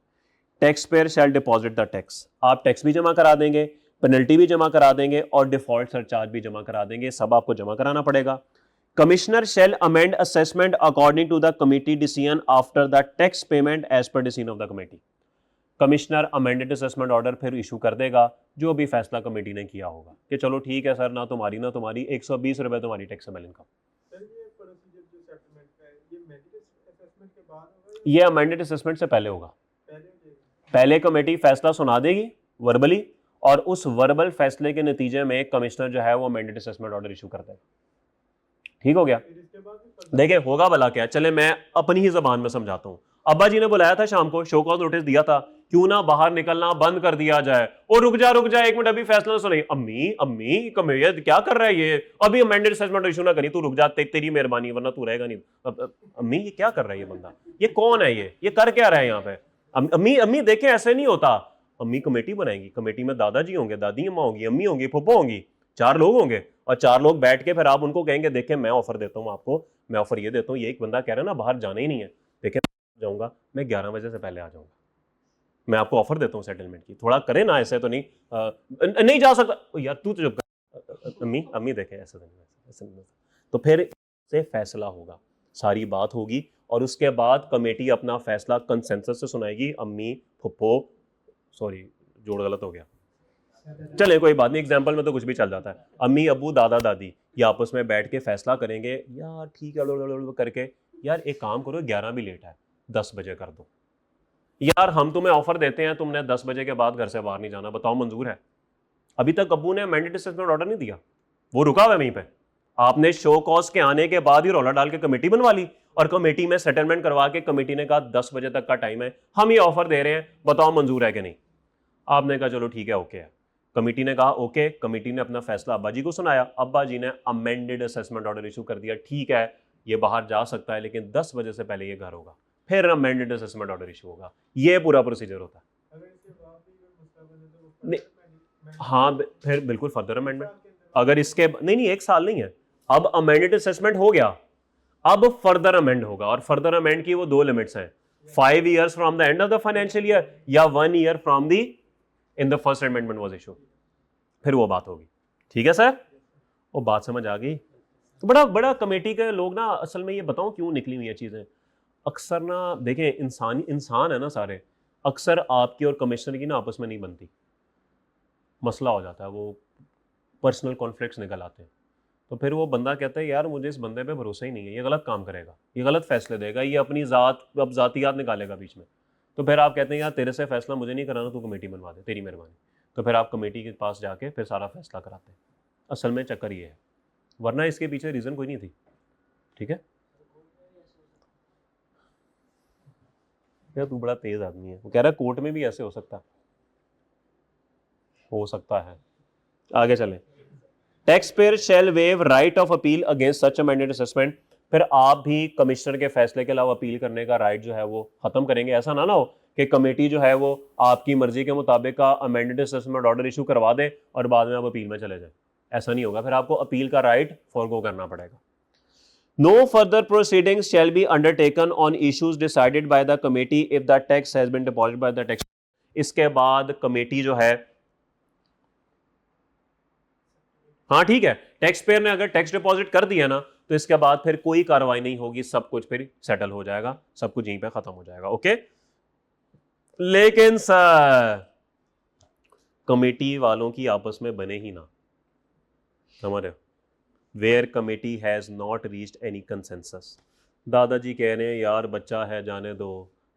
tax payer shall deposit the tax. आप टैक्स भी जमा करा देंगे, पेनल्टी भी जमा करा देंगे और डिफॉल्ट सरचार्ज भी जमा करा देंगे, सब आपको जमा कराना पड़ेगा। Commissioner shall amend assessment according to the committee decision after the tax payment as per decision of the committee. Commissioner amended assessment order फिर इशू कर देगा जो भी फैसला कमेटी ने किया होगा कि चलो ठीक है सर, ना तुम्हारी 120 रुपए तुम्हारी टैक्सेबल इनकम। ये अमेंडेड असेसमेंट से पहले होगा, पहले कमेटी फैसला सुना देगी वर्बली और उस वर्बल फैसले के नतीजे में कमिश्नर जो है वो अमेंडेड असेसमेंट ऑर्डर इशू कर देगा। ठीक हो गया? देखिए होगा भला क्या, चले मैं अपनी ही जबान में समझाता हूं। अब्बा जी ने बुलाया था शाम को, शो कॉज नोटिस दिया था, क्यों ना बाहर निकलना बंद कर दिया जाए। और रुक जा 1 मिनट, अभी फैसला सुनाई। अम्मी अम्मी कमेयत क्या कर रहा है ये, अभी अमेंडेड असेसमेंट इशू ना करी, तू रुक जा, तेरी मेहरबानी वरना तू रहेगा नहीं। अम्मी ये क्या कर रहा है ये बंदा, ये कौन है, ये कर क्या रहा है यहाँ पे। अम्मी अम्मी देखें ऐसे नहीं होता। अम्मी कमेटी बनाएंगी, कमेटी में दादाजी होंगे, दादी अम्मा होंगी, अम्मी होंगी, फुप्पो होंगी, 4 लोग होंगे और 4 लोग बैठ के फिर आप उनको कहेंगे देखें मैं ऑफर देता हूं आपको, मैं ऑफर ये देता हूं, ये एक बंदा कह रहा है ना बाहर जाना ही नहीं है, देखें जाऊंगा मैं 11 बजे से पहले आ जाऊंगा, मैं आपको ऑफर देता हूं सेटलमेंट की, थोड़ा करें ना, ऐसे तो नहीं नहीं जा सकता यार, तू तो जब अम्मी अम्मी देखें ऐसे नहीं। तो फिर से फैसला होगा, सारी बात होगी और उसके बाद कमेटी अपना फैसला कंसेंसस से सुनाएगी। अम्मी फुप्पो, सॉरी जोड़ गलत हो गया, चले कोई बात नहीं, एग्जाम्पल में तो कुछ भी चल जाता है। अम्मी अबू दादा दादी ये आपस में बैठ के फैसला करेंगे, यार ठीक है करके, यार एक काम करो 11 भी लेट है 10 बजे कर दो, यार हम तुम्हें ऑफर देते हैं, तुमने 10 बजे के बाद घर से बाहर नहीं जाना, बताओ मंजूर है? अभी तक अब्बू ने अमेंडेड असेसमेंट ऑर्डर नहीं दिया, वो रुका हुआ है वहीं पे। आपने शो कॉज के आने के बाद ही रौला डाल के कमेटी बनवा ली, और कमेटी में सेटलमेंट करवा के कमेटी ने कहा 10 बजे तक का टाइम है, हम ये ऑफर दे रहे हैं, बताओ मंजूर है कि नहीं। आपने कहा चलो ठीक है, ओके है। कमेटी ने कहा ओके, कमेटी ने अपना फैसला अब्बा जी को सुनाया, अब्बा जी ने अमेंडेड असेसमेंट ऑर्डर इशू कर दिया, ठीक है ये बाहर जा सकता है लेकिन 10 बजे से पहले ये घर होगा, फिर अमेंडेड असेसमेंट ऑर्डर इशू होगा। ये पूरा प्रोसीजर होता है। नहीं, हाँ फिर बिल्कुल फर्दर अमेंडमेंट। अगर इसके नहीं, 1 साल नहीं है, अब अमेंडेड असेसमेंट हो गया, अब फर्दर अमेंड होगा, और फर्दर अमेंड की वो 2 लिमिट्स हैं, 5 years from the end of the financial year या 1 year from the in the first amendment was issue, फिर वो बात होगी। ठीक है सर, वो बात समझ आ गई। तो बड़ा बड़ा कमेटी के लोग ना, असल में ये बताऊं क्यों निकली हुई है चीजें, अक्सर ना देखें इंसान है ना सारे, अक्सर आपकी और कमिश्नर की ना आपस में नहीं बनती, मसला हो जाता है, वो पर्सनल कॉन्फ्लिक्ट्स निकल आते हैं। तो फिर वो बंदा कहता है यार मुझे इस बंदे पे भरोसा ही नहीं है, ये गलत काम करेगा, ये गलत फैसले देगा, ये अपनी अब जातियात निकालेगा बीच में। तो फिर आप कहते हैं यार तेरे से फैसला मुझे नहीं कराना, तू कमेटी बनवा दे, तेरी मेहरबानी। तो फिर आप कमेटी के पास जाके फिर सारा फैसला कराते हैं। असल में चक्कर ये है, वरना इसके पीछे रीज़न कोई नहीं थी। ठीक है यार, तू बड़ा तेज आदमी है। वो कह रहा है कोर्ट में भी ऐसे हो सकता है। आगे चलें। Tax payer shall waive right of appeal against such amended assessment. फिर आप भी कमिश्नर के फैसले के अलावा अपील करने का राइट जो है वो खत्म करेंगे। ऐसा ना हो कि कमेटी जो है वो आपकी मर्जी के मुताबिक का अमेंडेड असेसमेंट ऑर्डर इशू करवा दे और बाद में आप अपील में चले जाए, ऐसा नहीं होगा। फिर आपको अपील का राइट फॉरगो करना पड़ेगा। No further proceedings shall be undertaken on issues decided by the committee if the tax has been deposited by the tax. इसके बाद कमेटी जो है, हाँ ठीक है, टैक्स पेयर ने अगर टैक्स डिपॉजिट कर दिया ना तो इसके बाद फिर कोई कार्रवाई नहीं होगी, सब कुछ फिर सेटल हो जाएगा, सब कुछ यहीं पे खत्म हो जाएगा। ओके, लेकिन सर कमेटी वालों की आपस में बने ही ना, समझ रहे हो, where committee has not reached any consensus. दादाजी कह रहे हैं यार बच्चा है जाने दो,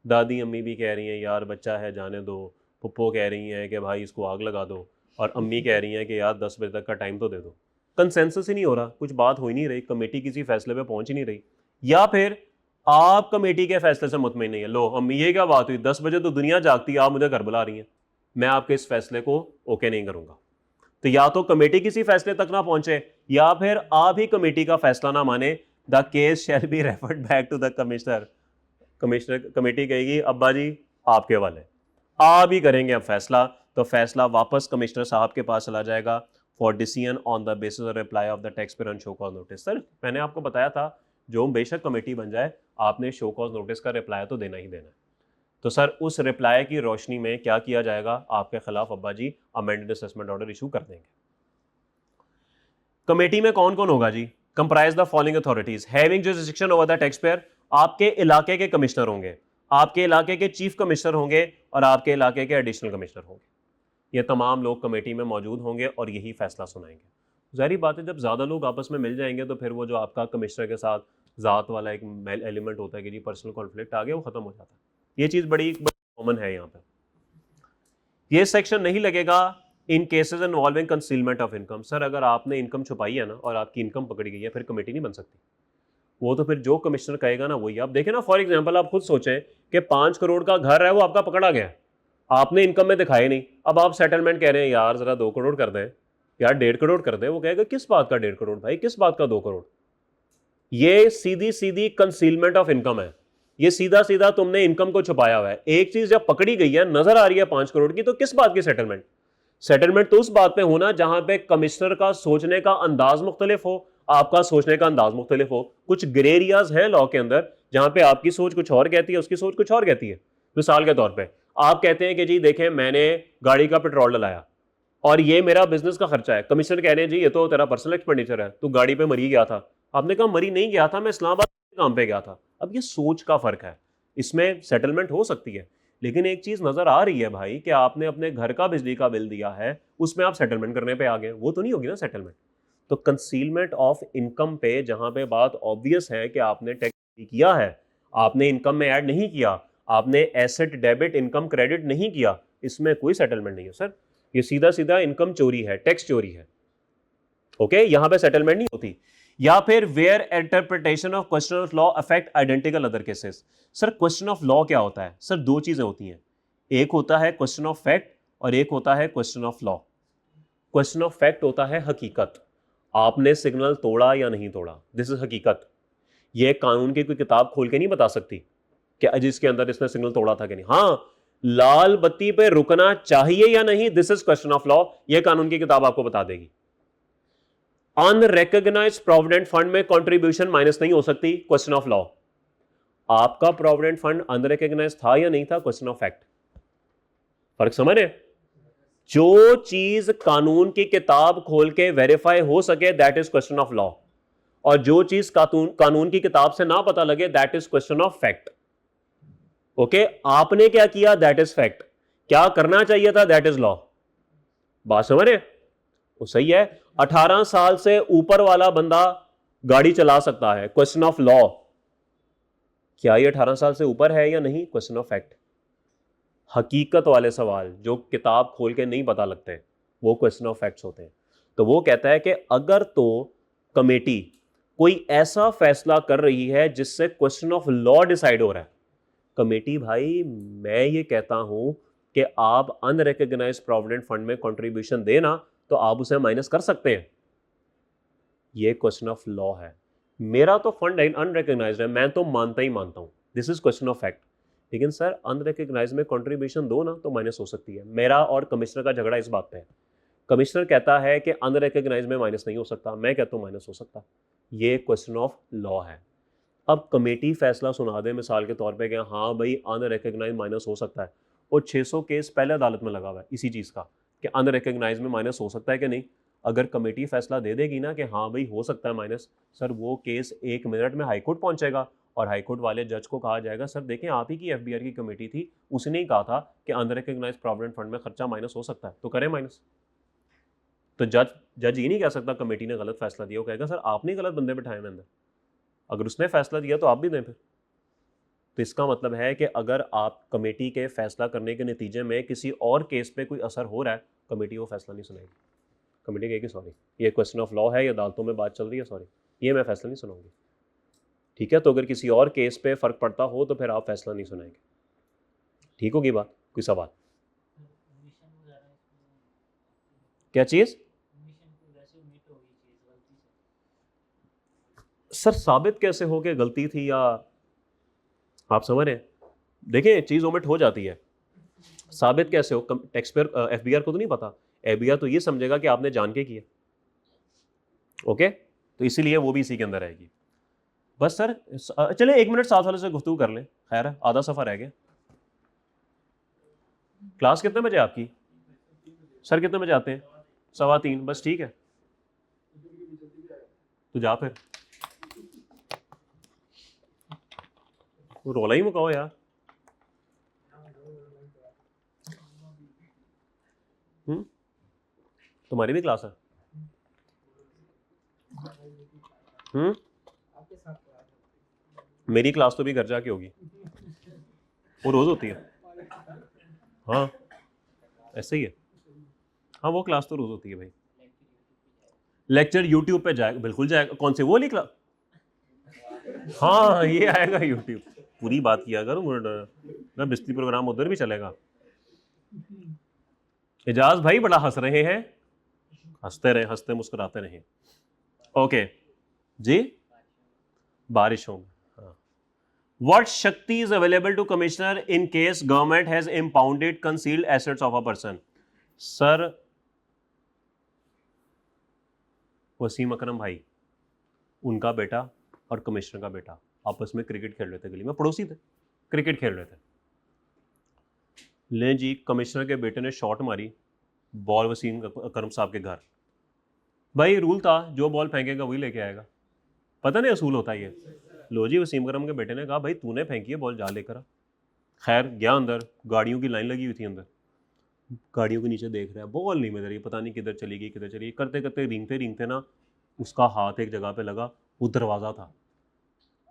दादी अम्मी भी कह रही हैं यार बच्चा है जाने दो, पुप्पो कह रही हैं कि भाई इसको आग लगा दो, और अम्मी कह रही हैं कि यार 10 बजे तक का टाइम तो दे दो। कंसेंसस ही नहीं हो रहा, कुछ बात हो ही नहीं रही, कमेटी किसी फैसले पे पहुंच ही नहीं रही। या फिर आप कमेटी के फैसले से मुतमईन नहीं है, लो अम्मी ये क्या बात हुई, 10 बजे तो दुनिया जागती है, आप मुझे घर बुला रही हैं, मैं आपके इस फैसले को ओके नहीं करूंगा। तो या तो कमेटी किसी फैसले तक ना पहुंचे, या फिर आप ही कमेटी का फैसला ना माने। The case shall be referred back to the commissioner. Committee कहेगी अब्बा जी आपके वाले, आप ही करेंगे अब फैसला। तो फैसला वापस कमिश्नर साहब के पास चला जाएगा for decision on the basis of reply off the tax payer on show cause notice. Sir मैंने आपको बताया था जो बेशक कमेटी बन जाए आपने शो कॉज नोटिस का रिप्लाई तो देना ही देना है। तो सर उस रिप्लाई की रोशनी में क्या किया जाएगा, आपके खिलाफ अब्बा जी अमेंडेड असेसमेंट ऑर्डर इशू कर देंगे। कमेटी में कौन कौन होगा जी, comprise the following authorities having jurisdiction over the tax payer. आपके इलाके के कमिश्नर होंगे, आपके इलाके के चीफ कमिश्नर होंगे, और आपके इलाके के एडिशनल कमिश्नर होंगे। ये तमाम लोग कमेटी में मौजूद होंगे और यही फैसला सुनाएंगे। जाहिर बात है जब ज़्यादा लोग आपस में मिल जाएंगे तो फिर वो जो आपका कमिश्नर के साथ ज़ात वाला एक एलिमेंट होता है कि जी पर्सनल कॉन्फ्लिक्ट आ गया, वो ख़त्म हो जाता है। ये चीज़ बड़ी कॉमन है यहाँ पर। ये सेक्शन नहीं लगेगा in cases involving concealment of income. Sir अगर आपने इनकम छुपाई है ना और आपकी इनकम पकड़ी गई है, फिर कमेटी नहीं बन सकती। वो तो फिर जो कमिश्नर कहेगा ना वही। आप देखें ना, फॉर एग्जांपल आप खुद सोचें कि 5 करोड़ का घर है वो आपका पकड़ा गया, आपने इनकम में दिखाई नहीं, अब आप सेटलमेंट कह रहे हैं यार जरा 2 करोड़ कर दें, यार 1.5 करोड़ कर दें। वो कहेगा किस बात का 1.5 करोड़ भाई, किस बात का 2 करोड़। ये सीधी सीधी कंसीलमेंट ऑफ इनकम है, ये सीधा सीधा तुमने इनकम को छुपाया हुआ है। एक चीज जब पकड़ी गई है, नजर आ रही है 5 करोड़ की, तो किस बात की सेटलमेंट। सेटलमेंट तो उस बात पे होना जहां पे कमिश्नर का सोचने का अंदाज मुख्तलिफ हो, आपका सोचने का अंदाज मुख्तलिफ हो। कुछ ग्रे एरियाज हैं लॉ के अंदर जहां पे आपकी सोच कुछ और कहती है, उसकी सोच कुछ और कहती है। मिसाल के तौर पे आप कहते हैं कि जी देखें मैंने गाड़ी का पेट्रोल डलाया और ये मेरा बिजनेस का खर्चा है, कमिश्नर कह रहे हैं जी ये तो तेरा पर्सनल एक्सपेंडिचर है, तू गाड़ी पे मरी गया था। आपने कहा मरी नहीं गया था, मैं इस्लामाबाद काम पे गया था। अब ये सोच का फर्क है, इसमें सेटलमेंट हो सकती है। लेकिन एक चीज नजर आ रही है भाई कि आपने अपने घर का बिजली का बिल दिया है, उसमें आप सेटलमेंट करने पे आ गए, वो तो नहीं होगी ना सेटलमेंट। तो कंसीलमेंट ऑफ इनकम पे जहां पे बात ऑब्वियस है कि आपने टैक्स किया है, आपने इनकम में ऐड नहीं किया, आपने एसेट डेबिट इनकम क्रेडिट नहीं किया, इसमें कोई सेटलमेंट नहीं है सर। ये सीधा सीधा इनकम चोरी है, टैक्स चोरी है। ओके, यहां पे सेटलमेंट नहीं होती। या फिर where interpretation of question of law affect identical other cases. Sir question of law क्या होता है? सर दो चीजें होती हैं, एक होता है क्वेश्चन ऑफ फैक्ट और एक होता है question of law. Question of fact होता है हकीकत, आपने सिग्नल तोड़ा या नहीं तोड़ा, दिस इज हकीकत। ये कानून की कोई किताब खोल के नहीं बता सकती कि जिसके अंदर इसने सिग्नल तोड़ा था कि नहीं। हाँ, लाल बत्ती पे रुकना चाहिए या नहीं, this is question of law, ये कानून की किताब आपको बता देगी। अनरिकॉग्नाइज्ड प्रोविडेंट फंड में कंट्रीब्यूशन माइनस नहीं हो सकती, क्वेश्चन ऑफ लॉ। आपका प्रोविडेंट फंड अनरिकॉग्नाइज्ड था या नहीं था, क्वेश्चन ऑफ फैक्ट। फर्क समझ रहे? जो चीज कानून की किताब खोल के वेरीफाई हो सके that is question of law, और जो चीज कानून की किताब से ना पता लगे that is question of fact. Okay, आपने क्या किया दैट इज फैक्ट, क्या करना चाहिए था दैट इज लॉ। बात समझ रहे? वो सही है। 18 साल से ऊपर वाला बंदा गाड़ी चला सकता है, क्वेश्चन ऑफ लॉ। क्या ये 18 साल से ऊपर है या नहीं, क्वेश्चन ऑफ फैक्ट। हकीकत वाले सवाल जो किताब खोल के नहीं पता लगते वो क्वेश्चन ऑफ फैक्ट्स होते हैं। तो वो कहता है कि अगर तो कमेटी कोई ऐसा फैसला कर रही है जिससे क्वेश्चन ऑफ लॉ डिसाइड हो रहा है, कमेटी भाई मैं ये कहता हूं कि आप अनरिकॉग्नाइज्ड प्रोविडेंट फंड में कंट्रीब्यूशन देना तो आप उसे माइनस कर सकते हैं, ये क्वेश्चन ऑफ लॉ है। मेरा तो फंड अनरिकॉग्नाइज्ड है, मैं तो मानता ही मानता हूं, this is question of fact. लेकिन सर अनरिकॉग्नाइज्ड में कंट्रीब्यूशन दो ना तो माइनस हो सकती है। मेरा और कमिश्नर का झगड़ा इस बात पे है। कमिश्नर कहता है कि अनरिकॉग्नाइज्ड में माइनस नहीं हो सकता, मैं कहता हूं माइनस हो सकता। ये क्वेश्चन ऑफ लॉ है। अब कमेटी फैसला सुना दे मिसाल के तौर पे कि हाँ भाई अनरिकॉग्नाइज्ड माइनस हो सकता है, और 600 केस पहले अदालत में लगा हुआ है इसी चीज़ का कि अनरिकॉग्नाइज्ड में माइनस हो सकता है कि नहीं। अगर कमेटी फैसला दे देगी ना कि हाँ भाई हो सकता है माइनस, सर वो केस 1 मिनट में हाईकोर्ट पहुंचेगा और हाईकोर्ट वाले जज को कहा जाएगा सर देखें आप ही की एफबीआर की कमेटी थी, उसने ही कहा था कि अनरिकॉग्नाइज्ड प्रोविडेंट फंड में खर्चा माइनस हो सकता है तो करें माइनस। तो जज ये नहीं कह सकता कमेटी ने गलत फैसला दिया, वो कहेगा सर आपने गलत बंदे बिठाए हैं अंदर, अगर उसने फैसला दिया तो आप भी दें फिर। तो इसका मतलब है कि अगर आप कमेटी के फैसला करने के नतीजे में किसी और केस पे कोई असर हो रहा है, कमेटी वो फैसला नहीं सुनाएगी। कमेटी कहेगी सॉरी ये क्वेश्चन ऑफ लॉ है, या अदालतों में बात चल रही है, सॉरी ये मैं फैसला नहीं सुनाऊंगी। ठीक है, तो अगर किसी और केस पे फर्क पड़ता हो तो फिर आप फैसला नहीं सुनाएंगे। ठीक होगी बात? कोई सवाल? क्या चीज? सर साबित कैसे हो कि गलती थी, या आप समझ रहे हैं? देखिए चीज ओमिट हो जाती है, साबित कैसे हो? टैक्स पेयर एफबीआर को तो नहीं पता, एफबीआर तो ये समझेगा कि आपने जान के किया। ओके, तो इसीलिए वो भी इसी के अंदर आएगी। बस सर चले 1 मिनट साथ वाले से गुफ्तगू कर लें, खैर है आधा सफर रह गया। क्लास कितने बजे आपकी? सर कितने बजे आते हैं? 3:15, बस ठीक है तो जा फिर, वो रोला ही मुकाओ यार। तुम्हारी भी क्लास है? मेरी क्लास तो भी घर जाके होगी, वो रोज होती है। हाँ ऐसे ही है, हाँ वो क्लास तो रोज होती है भाई। लेक्चर यूट्यूब पे जाएगा, बिल्कुल जाएगा। कौन से वो वाली क्लास? हाँ ये आएगा यूट्यूब, पूरी बात किया करूँ ना, बिस्ती प्रोग्राम उधर भी चलेगा। एजाज भाई बड़ा हंस रहे हैं, हंसते रहे, हंसते मुस्कुराते रहे। ओके जी, बारिश होगी। What Shakti is available to commissioner in case government has impounded concealed assets of a person? Sir Waseem Akram भाई, उनका बेटा और कमिश्नर का बेटा आपस में क्रिकेट खेल रहे थे, गली में पड़ोसी थे, क्रिकेट खेल रहे थे। ले जी कमिश्नर के बेटे ने शॉट मारी, बॉल वसीम अकरम साहब के घर। भाई रूल था जो बॉल फेंकेगा वही लेके आएगा, पता नहीं असूल होता ये। लो जी वसीम अकरम के बेटे ने कहा भाई तूने फेंकी है बॉल, जा लेकर आ। खैर गया अंदर, गाड़ियों की लाइन लगी हुई थी अंदर, गाड़ियों के नीचे देख रहा है बॉल नहीं मिल रही, पता नहीं किधर चली गई किधर चली गई। करते करते रेंगते रेंगते ना उसका हाथ एक जगह पे लगा, वो दरवाज़ा था।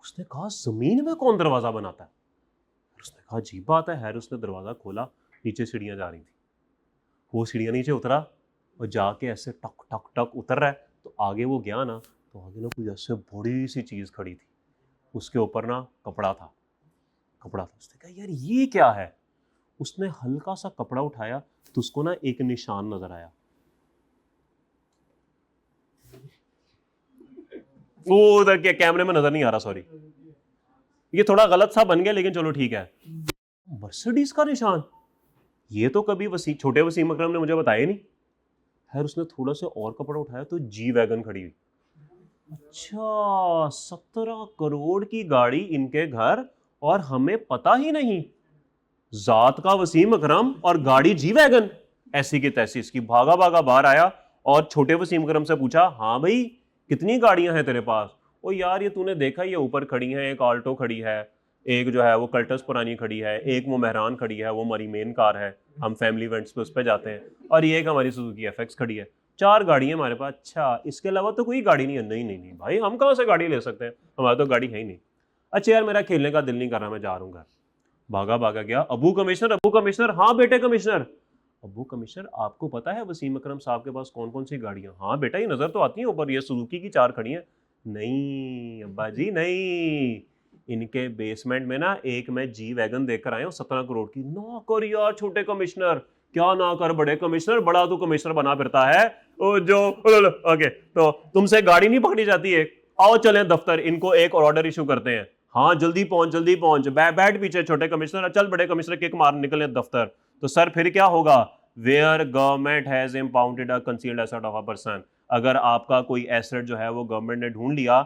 उसने कहा ज़मीन में कौन दरवाज़ा बनाता है? उसने कहा अजीब बात है। खैर उसने दरवाज़ा खोला, नीचे सीढ़ियाँ जा रही थी, वो सीढ़ियाँ नीचे उतरा और जाके ऐसे टक टक टक उतर रहा है तो आगे वो गया ना, तो आगे ना कोई ऐसे बड़ी सी चीज़ खड़ी थी, उसके ऊपर ना कपड़ा था। उसने कहा यार ये क्या है। उसने हल्का सा कपड़ा उठाया तो उसको ना एक निशान नजर आया। वो उधर के कैमरे में नजर नहीं आ रहा, सॉरी, ये थोड़ा गलत सा बन गया, लेकिन चलो ठीक है। मर्सिडीज का निशान, ये तो कभी छोटे वसीम अकरम ने मुझे बताया नहीं। फिर उसने थोड़ा सा और कपड़ा उठाया तो जी वैगन खड़ी हुई। अच्छा, 17 करोड़ की गाड़ी इनके घर और हमें पता ही नहीं। जात का वसीम अकरम और गाड़ी जी वैगन। ऐसी की तैसी इसकी भागा भागा बाहर आया और छोटे वसीम अकरम से पूछा, हाँ भाई कितनी गाड़ियां हैं तेरे पास। ओ यार ये तूने देखा, ये ऊपर खड़ी हैं, एक आल्टो खड़ी है, एक जो है वो कल्टस पुरानी खड़ी है, एक वो मेहरान खड़ी है, वो हमारी मेन कार है, हम फैमिली इवेंट्स पे उस पर जाते हैं, और ये एक हमारी सुजुकी एफएक्स खड़ी है। 4 गाड़ी है हमारे पास। अच्छा, इसके अलावा तो कोई गाड़ी नहीं है। नहीं नहीं नहीं भाई, हम कहाँ से गाड़ी ले सकते हैं, हमारे तो गाड़ी है ही नहीं। अच्छा यार मेरा खेलने का दिल नहीं कर रहा, मैं जा रहा हूँ घर। भागा भागा गया, अबू कमिश्नर, हाँ बेटे कमिश्नर। अबू कमिश्नर, आपको पता है वसीम अकरम साहब के पास कौन कौन सी गाड़ियां। हाँ बेटा, ये नजर तो आती है ऊपर, ये सुजुकी की 4 खड़ी हैं। नहीं अब्बा जी नहीं, इनके बेसमेंट में ना एक मैं जी वैगन देखकर आया हूँ 17 करोड़ की। ना कर यार छोटे कमिश्नर, क्या ना कर बड़े कमिश्नर, बड़ा तो कमिश्नर बना फिरता है। ओ जो ओके, तो तुमसे गाड़ी नहीं पकड़ी जाती है, आओ चलें दफ्तर, इनको एक ऑर्डर इशू करते हैं। हाँ जल्दी पहुंच, बैठ पीछे छोटे कमिश्नर, चल बड़े कमिश्नर किक मार निकले दफ्तर। तो सर फिर क्या होगा, where government has impounded a concealed asset of a person, अगर आपका कोई एसेट जो है वो गवर्नमेंट ने ढूंढ लिया,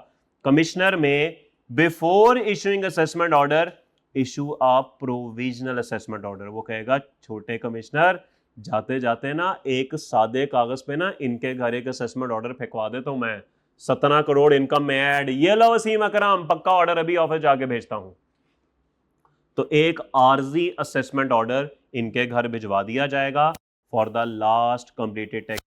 कमिश्नर में before issuing assessment order issue a provisional assessment order. वो कहेगा छोटे कमिश्नर जाते जाते ना एक सादे कागज पे ना इनके घर एक असेसमेंट ऑर्डर फेंकवा देता हूं मैं, 17 करोड़ इनकम में ऐड, ये लो वसीम अकरम पक्का ऑर्डर अभी ऑफिस जाके भेजता हूं। तो एक आरजी असेसमेंट ऑर्डर इनके घर भिजवा दिया जाएगा for the last completed tax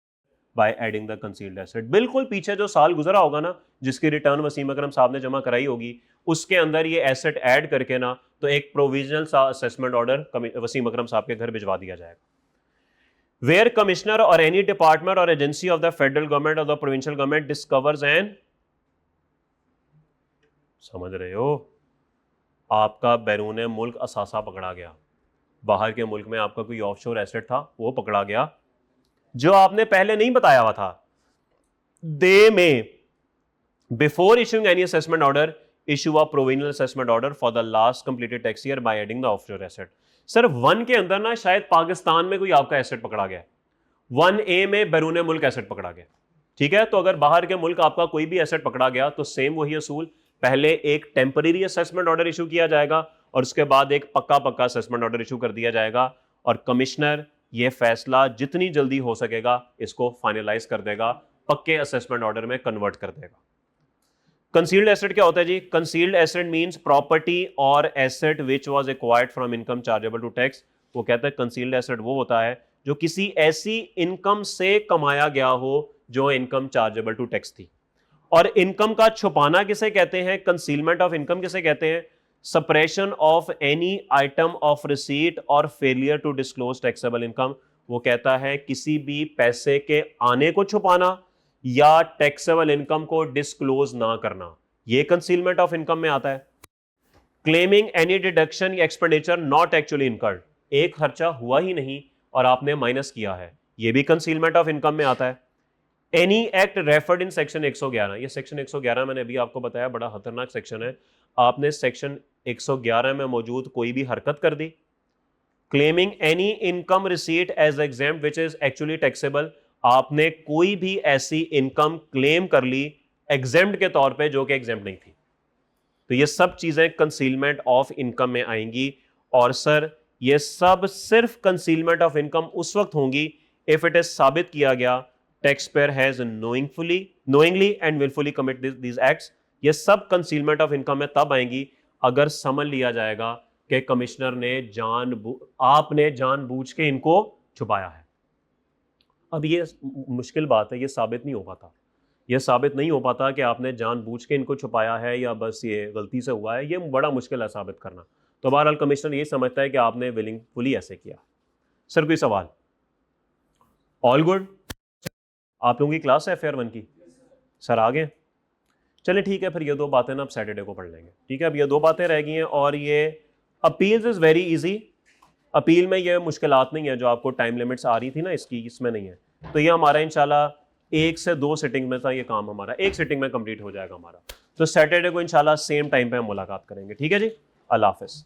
by adding the concealed asset. बिल्कुल पीछे जो साल गुजरा होगा ना, जिसकी रिटर्न वसीम अकरम साहब ने जमा कराई होगी, उसके अंदर ये एसेट ऐड करके ना तो एक प्रोविजनल सा असेसमेंट ऑर्डर वसीम अकरम साहब के घर भिजवा दिया जाएगा। Where commissioner or any department or agency of the federal government or the provincial government discovers and, समझ रहे हो, आपका बैरून मुल्क असासा पकड़ा गया, बाहर के मुल्क में आपका कोई ऑफशोर एसेट था वो पकड़ा गया जो आपने पहले नहीं बताया हुआ था, दे में before issuing any assessment order issue a provisional assessment order for the last completed tax year by adding the offshore asset. Sir 1 के अंदर ना शायद पाकिस्तान में कोई आपका एसेट पकड़ा गया, 1A में बैरून मुल्क एसेट पकड़ा गया, ठीक है। तो अगर बाहर के मुल्क आपका कोई भी एसेट पकड़ा गया तो सेम वही असूल, पहले एक टेम्परेरी असेसमेंट ऑर्डर इशू किया जाएगा और उसके बाद एक पक्का असेसमेंट ऑर्डर इशू कर दिया जाएगा, और कमिश्नर ये फैसला जितनी जल्दी हो सकेगा इसको फाइनलाइज कर देगा, पक्के असेसमेंट ऑर्डर में कन्वर्ट कर देगा। कंसील्ड एसेट क्या होता है जी? कंसील्ड एसेट मींस प्रॉपर्टी और asset which was acquired from income chargeable to tax. वो कहता है कंसील्ड एसेट वो होता है जो किसी ऐसी इनकम से कमाया गया हो जो इनकम चार्जेबल टू टैक्स थी। और इनकम का छुपाना किसे कहते हैं? कंसीलमेंट ऑफ इनकम किसे कहते हैं? Suppression of any item of receipt or failure to disclose taxable income. वो कहता है किसी भी पैसे के आने को छुपाना या टैक्सेबल इनकम को डिस्क्लोज ना करना, यह कंसीलमेंट ऑफ इनकम में आता है। क्लेमिंग एनी डिडक्शन या एक्सपेंडिचर नॉट एक्चुअली इनकर्ड, एक खर्चा हुआ ही नहीं और आपने माइनस किया है, यह भी कंसीलमेंट ऑफ इनकम में आता है। Any act referred in section 111, ये सेक्शन 111 मैंने अभी आपको बताया बड़ा खतरनाक सेक्शन है। आपने सेक्शन 111 में मौजूद कोई भी हरकत कर दी, claiming any income receipt as exempt which is actually taxable, आपने कोई भी ऐसी इनकम क्लेम कर ली एग्जेम्प्ट के तौर पे जो कि एग्जेम्प्ट नहीं थी, तो ये सब चीजें कंसीलमेंट ऑफ इनकम में आएंगी। और सर ये सब सिर्फ कंसीलमेंट ऑफ इनकम उस वक्त होंगी इफ इट इज साबित किया गया tax payer has knowingly and wilfully commit these acts. ये सब कंसीलमेंट ऑफ इनकम में तब आएंगी अगर समझ लिया जाएगा कि कमिश्नर ने आपने जानबूझ के इनको छुपाया है। अब ये मुश्किल बात है, ये साबित नहीं हो पाता, ये साबित नहीं हो पाता कि आपने जानबूझ के इनको छुपाया है या बस ये गलती से हुआ है, ये बड़ा मुश्किल है साबित करना। तो बहरहाल कमिश्नर ये समझता है कि आपने विलिंगफुली ऐसे किया। सर कोई सवाल? All good? आप लोगों की क्लास है FAR 1 की? सर आ गए? चलिए ठीक है, फिर ये 2 बातें ना अब सैटरडे को पढ़ लेंगे, ठीक है। अब ये 2 बातें रह गई हैं, और ये appeals is very easy. Appeal में ये मुश्किलात नहीं है, जो आपको टाइम लिमिट्स आ रही थी ना इसकी, इसमें नहीं है। तो ये हमारा इंशाल्लाह 1 से 2 सिटिंग में था, ये काम हमारा 1 सिटिंग में कंप्लीट हो जाएगा हमारा। तो सैटरडे को इंशाल्लाह सेम टाइम पे हम मुलाकात करेंगे, ठीक है जी। अल्लाह हाफ़िज़।